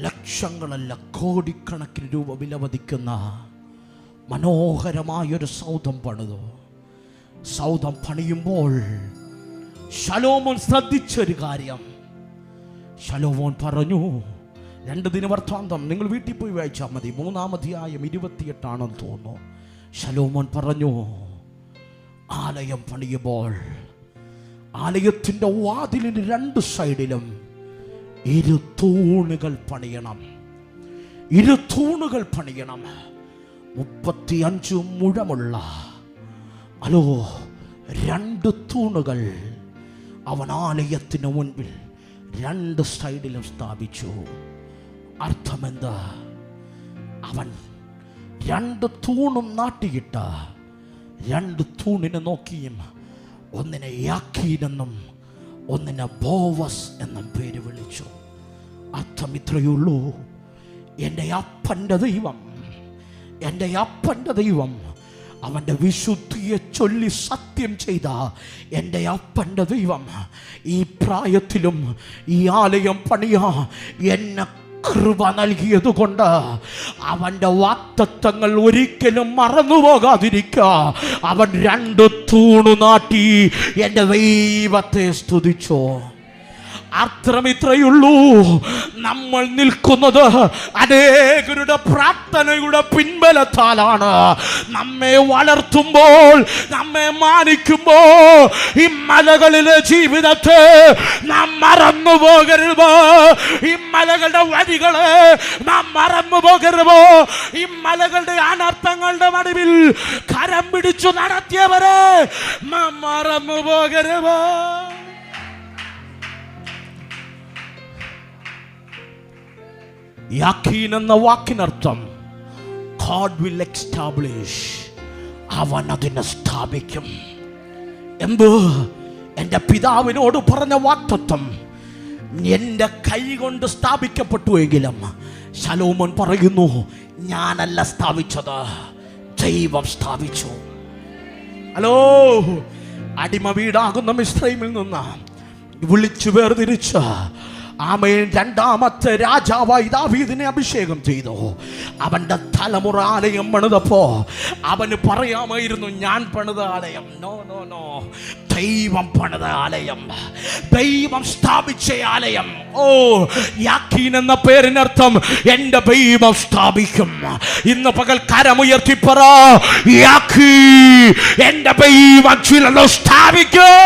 ലക്ഷങ്ങളല്ല, കോടിക്കണക്കിന് രൂപ വിലമതിക്കുന്ന മനോഹരമായൊരു സൗധം പണിതു. സൗധം പണിയുമ്പോൾ ശലോമോൻ ശ്രദ്ധിച്ചൊരു കാര്യം. ശലോമോൻ പറഞ്ഞു, 2 ദിനവൃത്താന്തം നിങ്ങൾ വീട്ടിൽ പോയി വായിച്ചാൽ മതി, 3-ാം അധ്യായം 28 തോന്നുന്നു. ശലോമോൻ പറഞ്ഞു, ആലയം പണിയുമ്പോൾ ആലയത്തിൻ്റെ വാതിലിന് 2 സൈഡിലും 2 തൂണുകൾ പണിയണം. 2 തൂണുകൾ പണിയണം. 35 മുഴമുള്ള 2 തൂണുകൾ അവൻ ആലയത്തിന് മുൻപിൽ 2 സൈഡിലും സ്ഥാപിച്ചു. അർത്ഥമെന്താ? അവൻ 2 തൂണും നാട്ടിയിട്ട 2 തൂണിനെ നോക്കിയും ഒന്നിനെ യാക്കീനെന്നും ഒന്നിനെ ബോവസ് എന്നും പേര് വിളിച്ചു. അർത്ഥം ഇത്രയുള്ളൂ, എൻ്റെ അപ്പൻ്റെ ദൈവം അവൻ്റെ വിശുദ്ധിയെ ചൊല്ലി സത്യം ചെയ്ത എൻ്റെ അപ്പൻ്റെ ദൈവം ഈ പ്രായത്തിലും ഈ ആലയം പണിയാ എന്നെ കൃപ നൽകിയത് കൊണ്ട് അവൻ്റെ വാഗ്ദത്തങ്ങൾ ഒരിക്കലും മറന്നുപോകാതിരിക്കുക. അവൻ 2 തൂണു നാട്ടി എൻ്റെ ദൈവത്തെ സ്തുതിച്ചു. അർത്ഥം ഇത്രയുള്ളൂ, നമ്മൾ നിൽക്കുന്നത് അനേകരുടെ പ്രാർത്ഥനയുടെ പിൻബലത്താലാണ്. നമ്മെ വളർത്തുമ്പോൾ, നമ്മെ മാനിക്കുമ്പോൾ ഈ മലകളിലെ ജീവിതത്തെ നാം മറന്നു പോകരുത്. ഈ മലകളുടെ വഴികളെ നാം മറന്നു പോകരുത്. ഈ മലകളുടെ അനർത്ഥങ്ങളുടെ നടുവിൽ കരം പിടിച്ചു നടത്തിയവരെ നാം മറന്നു പോകരുത്. യാക്കീൻ എന്ന വാക്കിനർത്ഥം God will establish, അവൻ അതിനെ സ്ഥാപിക്കും. എൻ്റെ പിതാവിനോട് പറഞ്ഞ വാഗ്ദത്തം എൻ്റെ കൈ കൊണ്ട് സ്ഥാപിക്കപ്പെട്ടുവെങ്കിലും ശലോമോൻ പറയുന്നു, ഞാനല്ല സ്ഥാപിച്ചത്, ദൈവം സ്ഥാപിച്ചു. ഹലോ, അടിമ വീടാകുന്ന മിസ്രൈമിൽ നിന്ന് വിളിച്ചു വേർതിരിച്ച് ആമേൻ രണ്ടാമത്തെ രാജാവായി ദാവീദിനെ അഭിഷേകം ചെയ്തു. അവൻ്റെ തലമുറ ആലയം പണിതപ്പോ അവന് പറയാമായിരുന്നു, ഞാൻ പണിത ആലയം. നോ നോ നോ, ദൈവം പണിത ആലയം, ദൈവം സ്ഥാപിച്ച ആലയം. ഓ, യാക്കീൻ എന്ന പേരിനർത്ഥം എൻ്റെ ദൈവം സ്ഥാപിക്കും. ഇന്ന് പകൽ കരമുയർത്തി പറ, യാക്കീൻ എൻ്റെ ദൈവം ചിലത് സ്ഥാപിക്കും.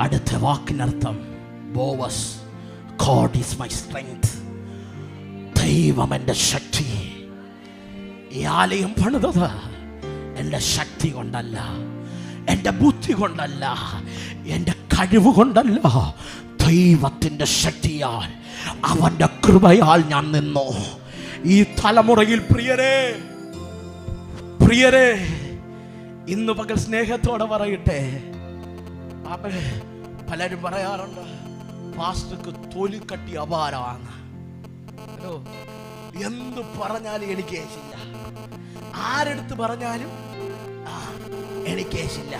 അടുത്ത വാക്കിനർത്ഥം Boaz, God is my strength, ദൈവം എൻ്റെ ശക്തി. ഈ ആലയം പണിതത് എൻ്റെ ശക്തി കൊണ്ടല്ല, എൻ്റെ ബുദ്ധി കൊണ്ടല്ല, എൻ്റെ കഴിവ് കൊണ്ടല്ല, ദൈവത്തിൻ്റെ ശക്തിയാൽ, അവൻ്റെ കൃപയാൽ ഞാൻ നിന്നു. ഈ തലമുറയിൽ പ്രിയരെ ഇന്ന് പകൽ സ്നേഹത്തോടെ പറയട്ടെ, പലരും പറയാറുണ്ട്, പാസ്റ്റർക്ക് തൊലിക്കട്ടി അപാരമാണ്. ഹലോ, എന്ത് പറഞ്ഞാലും എനിക്ക് ഏശില്ല, ആരെടുത്ത് പറഞ്ഞാലും എനിക്ക് ഏശില്ല,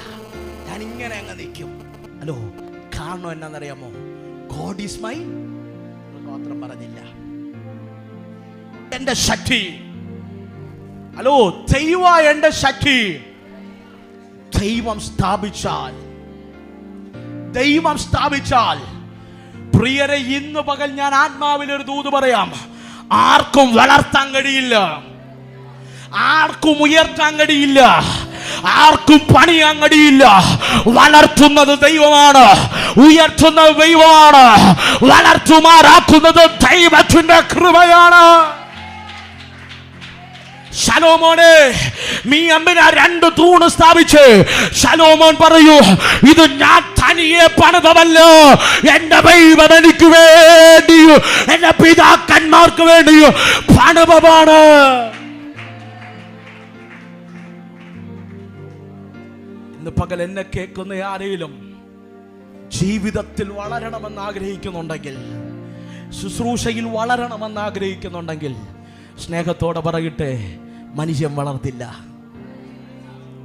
ഞാൻ ഇങ്ങനെ അങ്ങ് നിൽക്കും. ഹലോ, കാരണം എന്നാന്നറിയാമോ? God is my, മാത്രം പറഞ്ഞില്ല, എൻ്റെ ശക്തി. ഹലോ, ദൈവം എൻ്റെ ശക്തി. ദൈവം സ്ഥാപിച്ചാൽ പ്രിയരെ, ഇന്ന് പകൽ ഞാൻ ആത്മാവിൽ ഒരു ദൂത് പറയാം, ആർക്കും വളർത്താൻ കഴിയില്ല, ആർക്കും ഉയർത്താൻ കഴിയില്ല, ആർക്കും പണിയാൻ കഴിയില്ല. വളർത്തുന്നത് ദൈവമാണ്, ഉയർത്തുന്നത് ദൈവമാണ്, വളർത്തുമാറാക്കുന്നത് ദൈവത്തിന്റെ കൃപയാണ്. ശലോമോനെ, നീ അമ്മിന 2 തൂണ് സ്ഥാപിച്ച്. ശലോമോൻ പറയൂ, ഇത് ഞാൻ തനിയെ പണിതമല്ല, എന്റെ ദൈവം എനിക്ക് വേണ്ടിയോ എന്റെ പിതാക്കന്മാർക്ക് വേണ്ടിയോ പണിതമാണ്. ഇന്ന് പകൽ എന്നെ കേൾക്കുന്ന ആരെങ്കിലും ജീവിതത്തിൽ വളരണമെന്ന് ആഗ്രഹിക്കുന്നുണ്ടെങ്കിൽ, ശുശ്രൂഷയിൽ വളരണമെന്ന് ആഗ്രഹിക്കുന്നുണ്ടെങ്കിൽ, സ്നേഹത്തോടെ പറയട്ടെ, മനുഷ്യൻ വളർത്തില്ല.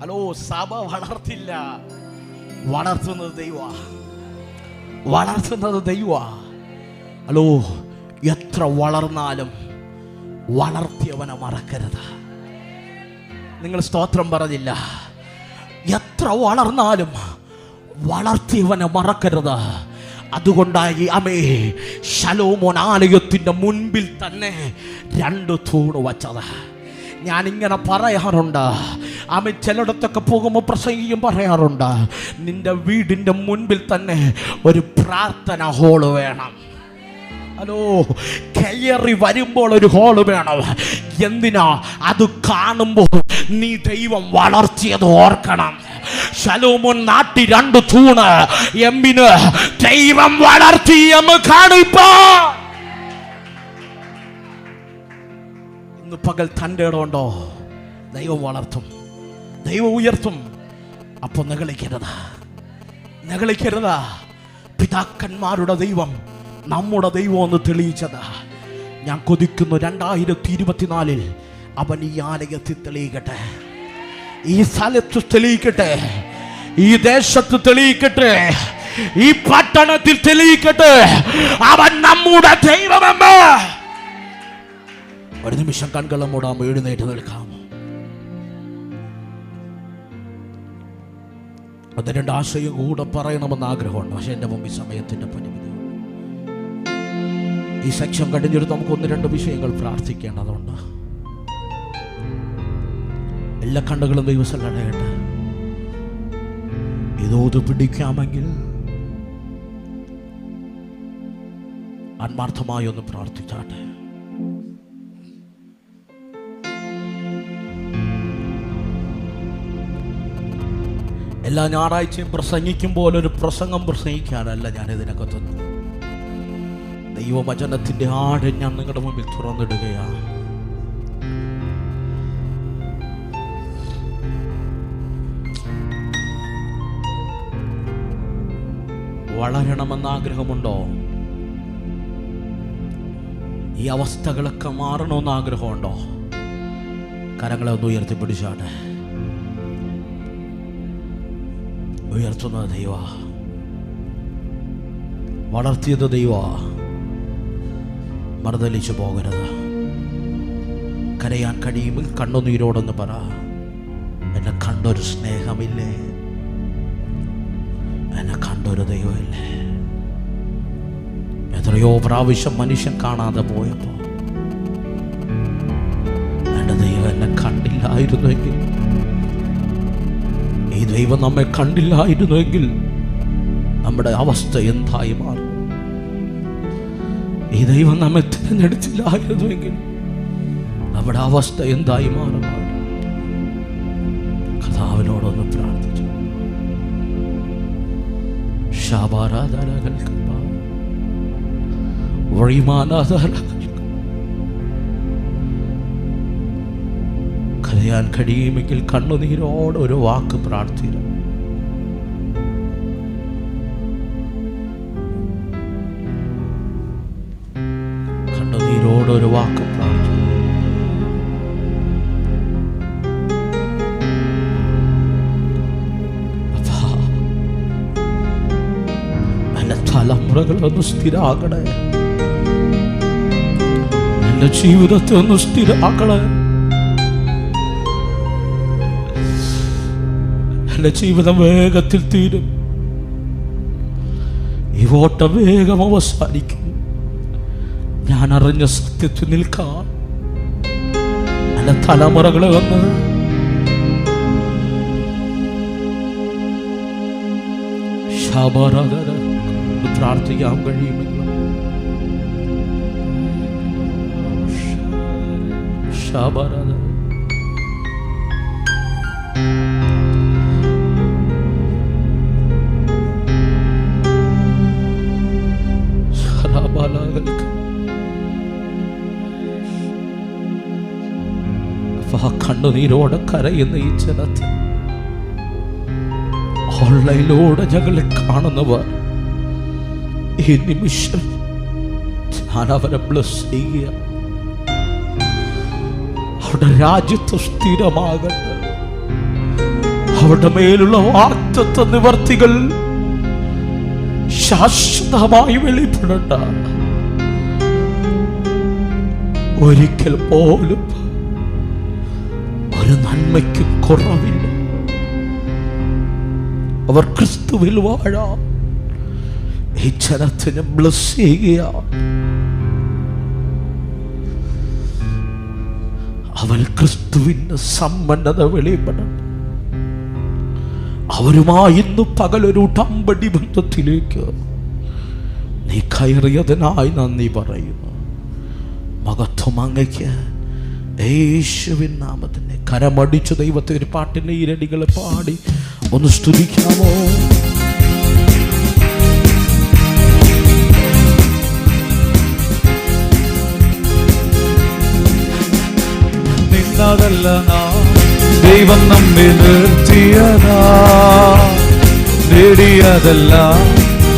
ഹലോ, സഭ വളർത്തില്ല, വളർത്തുന്നത് ദൈവ. ഹലോ, എത്ര വളർന്നാലും വളർത്തിയവനെ മറക്കരുത്. നിങ്ങൾ സ്തോത്രം പറഞ്ഞില്ല. എത്ര വളർന്നാലും വളർത്തിയവനെ മറക്കരുത്. അതുകൊണ്ടായി ശലോമോൻ ആലയത്തിൻ്റെ മുൻപിൽ തന്നെ 2 തൂണ് വച്ചത്. ഞാനിങ്ങനെ പറയാറുണ്ട്, ചിലയിടത്തൊക്കെ പോകുമ്പോൾ പ്രസംഗിക്കും പറയാറുണ്ട്, നിന്റെ വീടിൻ്റെ മുൻപിൽ തന്നെ ഒരു പ്രാർത്ഥന ഹോള് വേണം. ഹലോ, കയറി വരുമ്പോൾ ഒരു ഹോള് വേണം. എന്തിനാ? അത് കാണുമ്പോൾ നീ ദൈവം വളർത്തിയത് ഓർക്കണം. ശലോമോൻ നാട്ടി 2 തൂണ് എന്തിന്? ദൈവം വളർത്തി എന്ന് കാണിപ്പോ. ഇന്ന് പകൽ തൻ്റെ ഇടമുണ്ടോ? ദൈവം വളർത്തും, ദൈവം ഉയർത്തും. അപ്പൊ നെകളിക്കരുതാ. പിതാക്കന്മാരുടെ ദൈവം നമ്മുടെ ദൈവം ഒന്ന് തെളിയിച്ചതാ. ഞാൻ കൊതിക്കുന്നു 2024 അവൻ ഈ ആലയത്തിൽ തെളിയിക്കട്ടെ, ഈ സ്ഥലത്ത് തെളിയിക്കട്ടെ, ഈ ദേശത്ത് തെളിയിക്കട്ടെ, ഈ പട്ടണത്തിൽ തെളിയിക്കട്ടെ. അവൻ നമ്മുടെ ദൈവമെന്ന്. ഒരു നിമിഷം കൺകളും മൂടാമോ, എഴുന്നേറ്റ് നിൽക്കാമോ? അത് രണ്ട് ആശയം കൂടെ പറയണമെന്ന് ആഗ്രഹമുണ്ട്, പക്ഷെ എൻ്റെ മുമ്പിൽ സമയത്തിൻ്റെ പരിമിതി. ഈ സെക്ഷൻ കഴിഞ്ഞിട്ട് നമുക്ക് 1-2 വിഷയങ്ങൾ പ്രാർത്ഥിക്കേണ്ടതുണ്ട്. എല്ലാ കണ്ണുകളും ദൈവസ്ഥലം അടയട്ടെ. ഇതോത് പിടിക്കാമെങ്കിൽ ആത്മാർത്ഥമായി ഒന്ന് പ്രാർത്ഥിച്ചാട്ടെ. എല്ലാ ഞായറാഴ്ചയും പ്രസംഗിക്കുമ്പോൾ ഒരു പ്രസംഗം പ്രസംഗിക്കാനല്ല ഞാൻ ഇതിനകത്തുന്നു. ദൈവവചനത്തിൻ്റെ ആട് ഞാൻ നിങ്ങളുടെ മുമ്പിൽ തുറന്നിടുകയാണ്. വളരണമെന്ന് ആഗ്രഹമുണ്ടോ? ഈ അവസ്ഥകളൊക്കെ മാറണമെന്ന് ആഗ്രഹമുണ്ടോ? കരങ്ങളെ ഒന്ന് ഉയർത്തിപ്പിടിച്ചാട്ടെ. ഉയർത്തുന്നത് ദൈവ, വളർത്തിയത് ദൈവ. മറുതലിച്ചു പോകരുത്. കരയാൻ കഴിയുമ്പോൾ കണ്ണുനീരോടൊന്ന് പറ, എന്നെ കണ്ടൊരു സ്നേഹമില്ലേ, എന്നെ കണ്ടൊരു ദൈവമില്ലേ. എത്രയോ പ്രാവശ്യം മനുഷ്യൻ കാണാതെ പോയപ്പോ എൻ്റെ ദൈവം എന്നെ കണ്ടില്ലായിരുന്നുവെങ്കിൽ, ഈ ദൈവം നമ്മെ കണ്ടില്ലായിരുന്നുവെങ്കിൽ നമ്മുടെ അവസ്ഥ എന്തായി മാറും? ഈ ദൈവം നമ്മെ തിരഞ്ഞെടുത്തില്ലായിരുന്നുവെങ്കിൽ നമ്മുടെ അവസ്ഥ എന്തായി മാറും? കർത്താവിനോടൊന്ന് പ്രാർത്ഥിച്ചു. കരയാൻ കഴിയുമെങ്കിൽ കണ്ണുനീരോട് ഒരു വാക്ക് പ്രാർത്ഥിക്കും. കണ്ണുനീരോടൊരു വാക്ക് പ്രാർത്ഥിക്കും. എന്റെ തലമുറകളൊന്ന് സ്ഥിരാകണേ, എന്റെ ജീവിതത്തെ ഒന്ന് സ്ഥിരാക്കണേ. എന്റെ ജീവിതം വേഗത്തിൽ തീരും, ഈ ഓട്ടം വേഗം അവസാനിക്കും. ഞാൻ അറിഞ്ഞ സത്യത്തിൽ നിൽക്കാൻ എന്റെ തലമുറകളെ വന്ന് പ്രാർത്ഥിക്കാൻ കഴിയുമെങ്കിൽ കണ്ണുനീരോടെ കരയുന്ന ഈ ജനത്തെ ഓൺലൈനിലൂടെ ഞങ്ങളെ കാണുന്നവർ ഈ നിമിഷം ഞാൻ അവരെ ബ്ലസ് ചെയ്യുക. അവരുടെ രാജ്യത്ത് സ്ഥിരമാകട്ടെ, അവരുടെ മേലുള്ള വാഗ്ദത്ത നിവർത്തികൾ ശാശ്വതമായി വെളിപ്പെടണ്ട. ഒരിക്കൽ പോലും ഒരു നന്മയ്ക്ക് കുറവില്ല. അവർ ക്രിസ്തുവിൽ വാഴാം. ഈ ജനത്തിനെ ബ്ലസ് ചെയ്യുക. അവൻ ക്രിസ്തുവിന്റെ സമ്പന്നത വെളിപ്പെടണം. അവരുമായി ഇന്ന് പകലൊരു ഉടമ്പടി ബന്ധത്തിലേക്ക് നീ കയറിയതിനായി നന്ദി പറയുന്നു. മഹത്വം അങ്ങയ്ക്ക്. യേശുവിൻ നാമത്തിനെ കരമടിച്ചു ദൈവത്തെ ഒരു പാട്ടിന്റെ ഈരടികളെ പാടി ഒന്ന് സ്തുതിക്കാമോ? നിന്നതല്ല നാം, ദൈവം നമ്മെ നിർത്തിയതാ. നേടിയതല്ല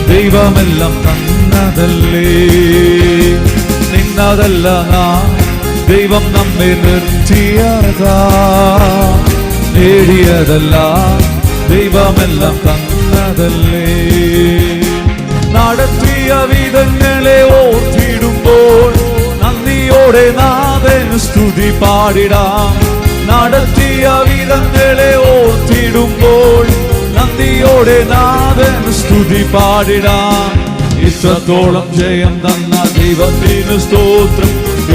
ദൈവമെല്ലാം തന്നതല്ലേ. നിന്നതല്ല നാം, ദൈവം നമ്മെ നിർത്തിയതാ. നേടിയതല്ല ദൈവമെല്ലാം തന്നതല്ലേ. നടത്തിയ വിധങ്ങളെ ഓർത്തിടുമ്പോൾ നന്ദിയോടെ നാഥന് സ്തുതി പാടിടാം. നടത്തിയ വിധങ്ങളെ ഓർത്തിടുമ്പോൾ നന്ദിയോടെ നാഥന് സ്തുതി പാടിടാം. ഇത്രത്തോളം ജയം തന്ന ദൈവത്തിന് സ്തോത്രം,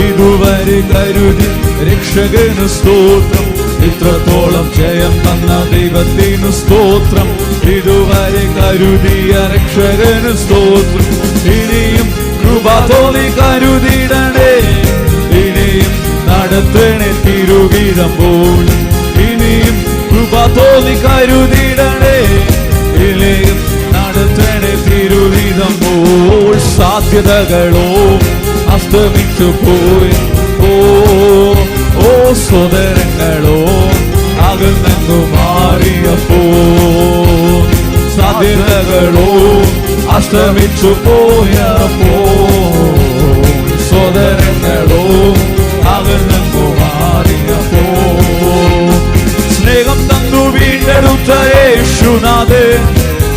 ഇതുവരെ കരുതി രക്ഷകന് സ്തോത്രം. ഇത്രത്തോളം ജയം തന്ന ദൈവത്തിന് സ്തോത്രം, ഇതുവരെ കരുതിയ രക്ഷകന് സ്തോത്രം. ഇനിയും കൃപ തോന്നി കരുതിടണേ, ഇനിയും നടത്തണേ തിരുഗീതം പോൽ. ഇനിയും കൃപ തോന്നി കരുതിടണേ, ഇനിയും നടത്തണേ തിരുഗീതം പോൽ. സാധ്യതകളോ അസ്തമിച്ചു പോയി, ഓ സോദരങ്ങളോ അകന്നു മാറിയപ്പോ. സാധ്യതകളോ അസ്തമിച്ചു പോയപ്പോ, സോദരങ്ങളോ അകന്നു മാറിയപ്പോ. സ്നേഹം തന്നു വീണ്ടെടുത്ത യേശുനാഥൻ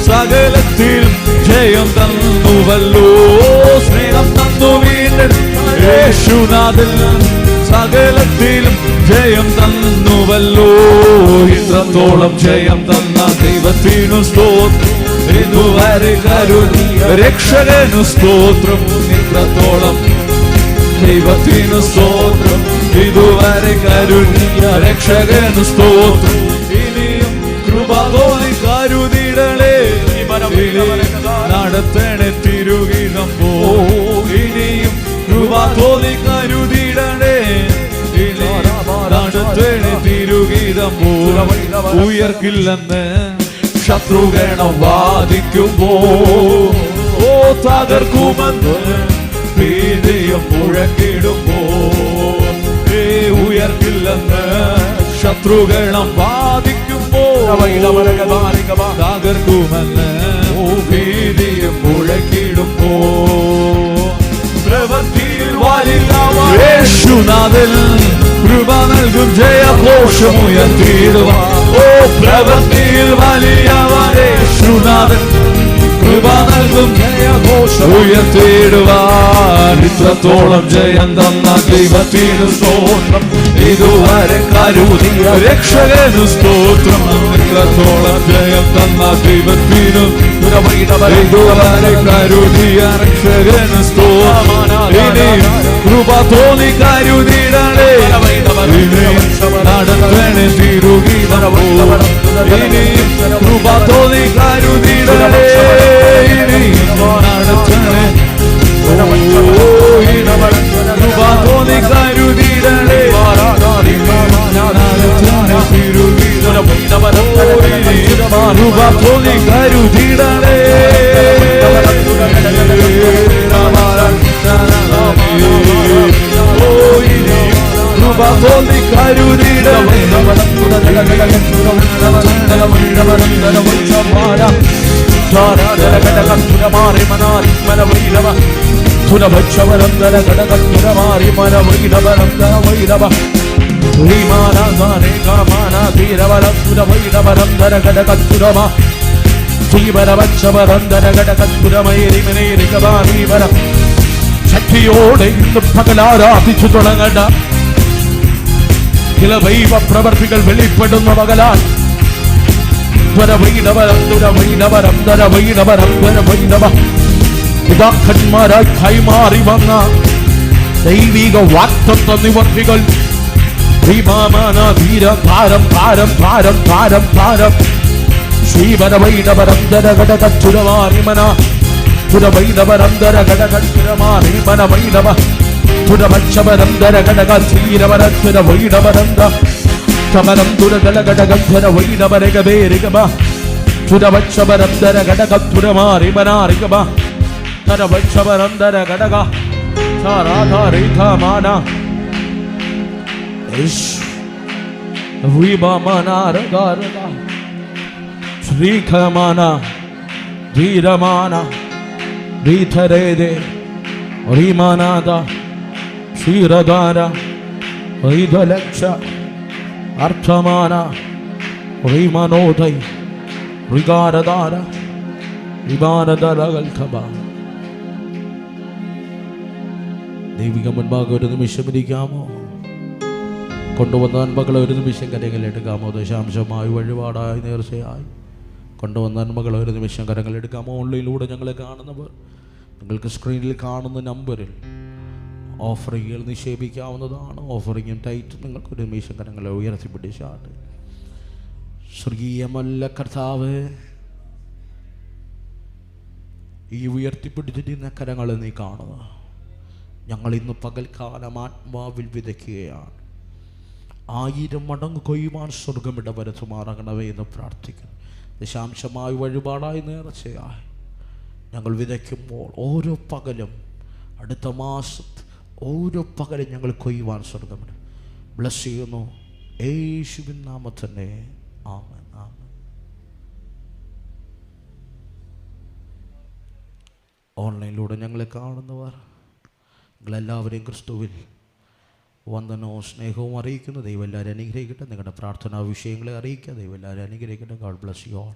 സകലത്തിൽ ജയം തന്നുവല്ലോ. സ്നേഹം തന്നു വീണ്ടെടുത്ത യേശുനാഥൻ സകലത്തിലും ജയം തന്നുവല്ലോ. ഇത്രത്തോളം ജയം തന്ന ദൈവത്തിനു സ്തോത്രം, ഇതുവരെ കരുതിയ രക്ഷകനു സ്തോത്രം. ഇത്രത്തോളം ദൈവത്തിനു സ്തോത്രം, ഇതുവരെ കരുതിയ രക്ഷകനു സ്തോത്രം. ഇനിയും കൃപ തോന്നി കരുതിടണേ, നടത്തണേ തിരുഗീതം പോ. ഇനിയും കൃപ തോന്നി കരുതിടണേ, നടത്തണേ തിരുഗീതം പോ. ഉയർക്കില്ലെന്ന് ശത്രുഗണം വാദിക്കുമ്പോ, ഓ തകർക്കുമെന്ന് ഭീതിയും മുഴക്കിടുമ്പോ. ഉയർക്കില്ലെന്ന് ശത്രുഗണം വാദിക്കുമ്പോ, തകർക്കുമെന്ന് ഭീതിയും മുഴക്കിടുമ്പോ. പ്രവൃത്തിയിൽ യേശുനാഥൻ കൃപ നൽകും ജയഘോഷമുയർത്തിയിടുവാൻ. ഓ പ്രവൃത്തിയിൽ വലിയവൻ യേശുനാഥൻ കൃപ നൽകും ജയഘോഷം ഉയർത്തിയിടുവാൻ. ഇത്രത്തോളം ജയം തന്ന ദൈവത്തിനു സ്തോത്രം, ഇതുവരെ കരുതിയ രക്ഷകനു സ്തോത്രം. ഇത്രത്തോളം ജയം തന്ന ദൈവത്തിനു, ഇതുവരെ കരുതിയ രക്ഷകനു സ്തോത്രം. ഇനിയും കൃപ തോന്നി കരുതിടണേ, ഇനിയും നടത്തണേ തിരുഗീതം പോൽ. ഇനിയും കൃപ തോന്നി കരുതിടണേ, ഇനിയും നടത്തണേ. കൃപ തോന്നി കരുതിടണേ, നടത്തണേ തിരുഗീതം. കൃപ തോന്നി കരുതിടണേ, കൃപ തോന്നി കരുതിടണേ. ശക്തിയോടെ ഇന്ന് പകലാരാധിച്ചു തുടങ്ങണ്ട. ചില ദൈവ പ്രവർത്തികൾ വെളിപ്പെടുന്ന പകലാൽ പിതാക്കന്മാരായി കൈമാറി വന്ന ദൈവിക വാഗ്ദത്ത നിവർത്തികൾ വിഭമനാരകാരക ശ്രീഖമാന ധീരമാന ധീധരേദേ റിമാനാദ ക്ഷീരധാര വൈദലക്ഷ അർത്ഥമാന റിമനോദൈ ഋകാരധാര വിമാനധരകൽഖബ. ദൈവിക മുൻപാകെ ഒരു നിമിഷം ഇരിക്കാമോ? കൊണ്ടുവന്ന നന്മകളെ ഒരു നിമിഷം കരങ്ങളെടുക്കാമോ? ദശാംശമായി വഴിപാടായി നേർച്ചയായി കൊണ്ടുവന്ന നന്മകളെ ഒരു നിമിഷം കരങ്ങളെടുക്കാമോ? ഓൺലൈനിലൂടെ ഞങ്ങളെ കാണുന്നവർ നിങ്ങൾക്ക് സ്ക്രീനിൽ കാണുന്ന നമ്പറിൽ ഓഫറിങ്ങുകൾ നിക്ഷേപിക്കാവുന്നതാണ്. ഓഫറിങ്ങും ടൈറ്റ് നിങ്ങൾക്കൊരു നിമിഷം കരങ്ങളെ ഉയർത്തിപ്പിടിച്ചാട്ട്. സ്വർഗീയമല്ല കർത്താവ്, ഈ ഉയർത്തിപ്പിടിച്ചിരുന്ന കരങ്ങളെ നീ കാണുക. ഞങ്ങൾ ഇന്ന് പകൽക്കാലം ആത്മാവിൽ വിതയ്ക്കുകയാണ്. 1000 മടങ്ങ് കൊയ്യുവാൻ സ്വർഗമിട വരുത്തുമാറാകണവേ എന്ന് പ്രാർത്ഥിക്കുന്നു. ദശാംശമായി വഴിപാടായി നേർച്ചയായി ഞങ്ങൾ വിതയ്ക്കുമ്പോൾ ഓരോ പകലും അടുത്ത മാസത്തിൽ ഓരോ പകലും ഞങ്ങൾ കൊയ്യുവാൻ സ്വർഗമിട ബ്ലസ് ചെയ്യുന്നു. യേശുവിൻ നാമത്തിൽ തന്നെ ആമേൻ. ഓൺലൈനിലൂടെ ഞങ്ങളെ കാണുന്നവർ നിങ്ങളെല്ലാവരെയും ക്രിസ്തുവിൽ വന്ദനവും സ്നേഹവും അറിയിക്കുന്നു. ദൈവം എല്ലാവരും അനുഗ്രഹിക്കട്ടെ. നിങ്ങളുടെ പ്രാർത്ഥനാ വിഷയങ്ങളെ അറിയിക്കുക. ദൈവം എല്ലാവരും അനുഗ്രഹിക്കട്ടെ. God bless you all.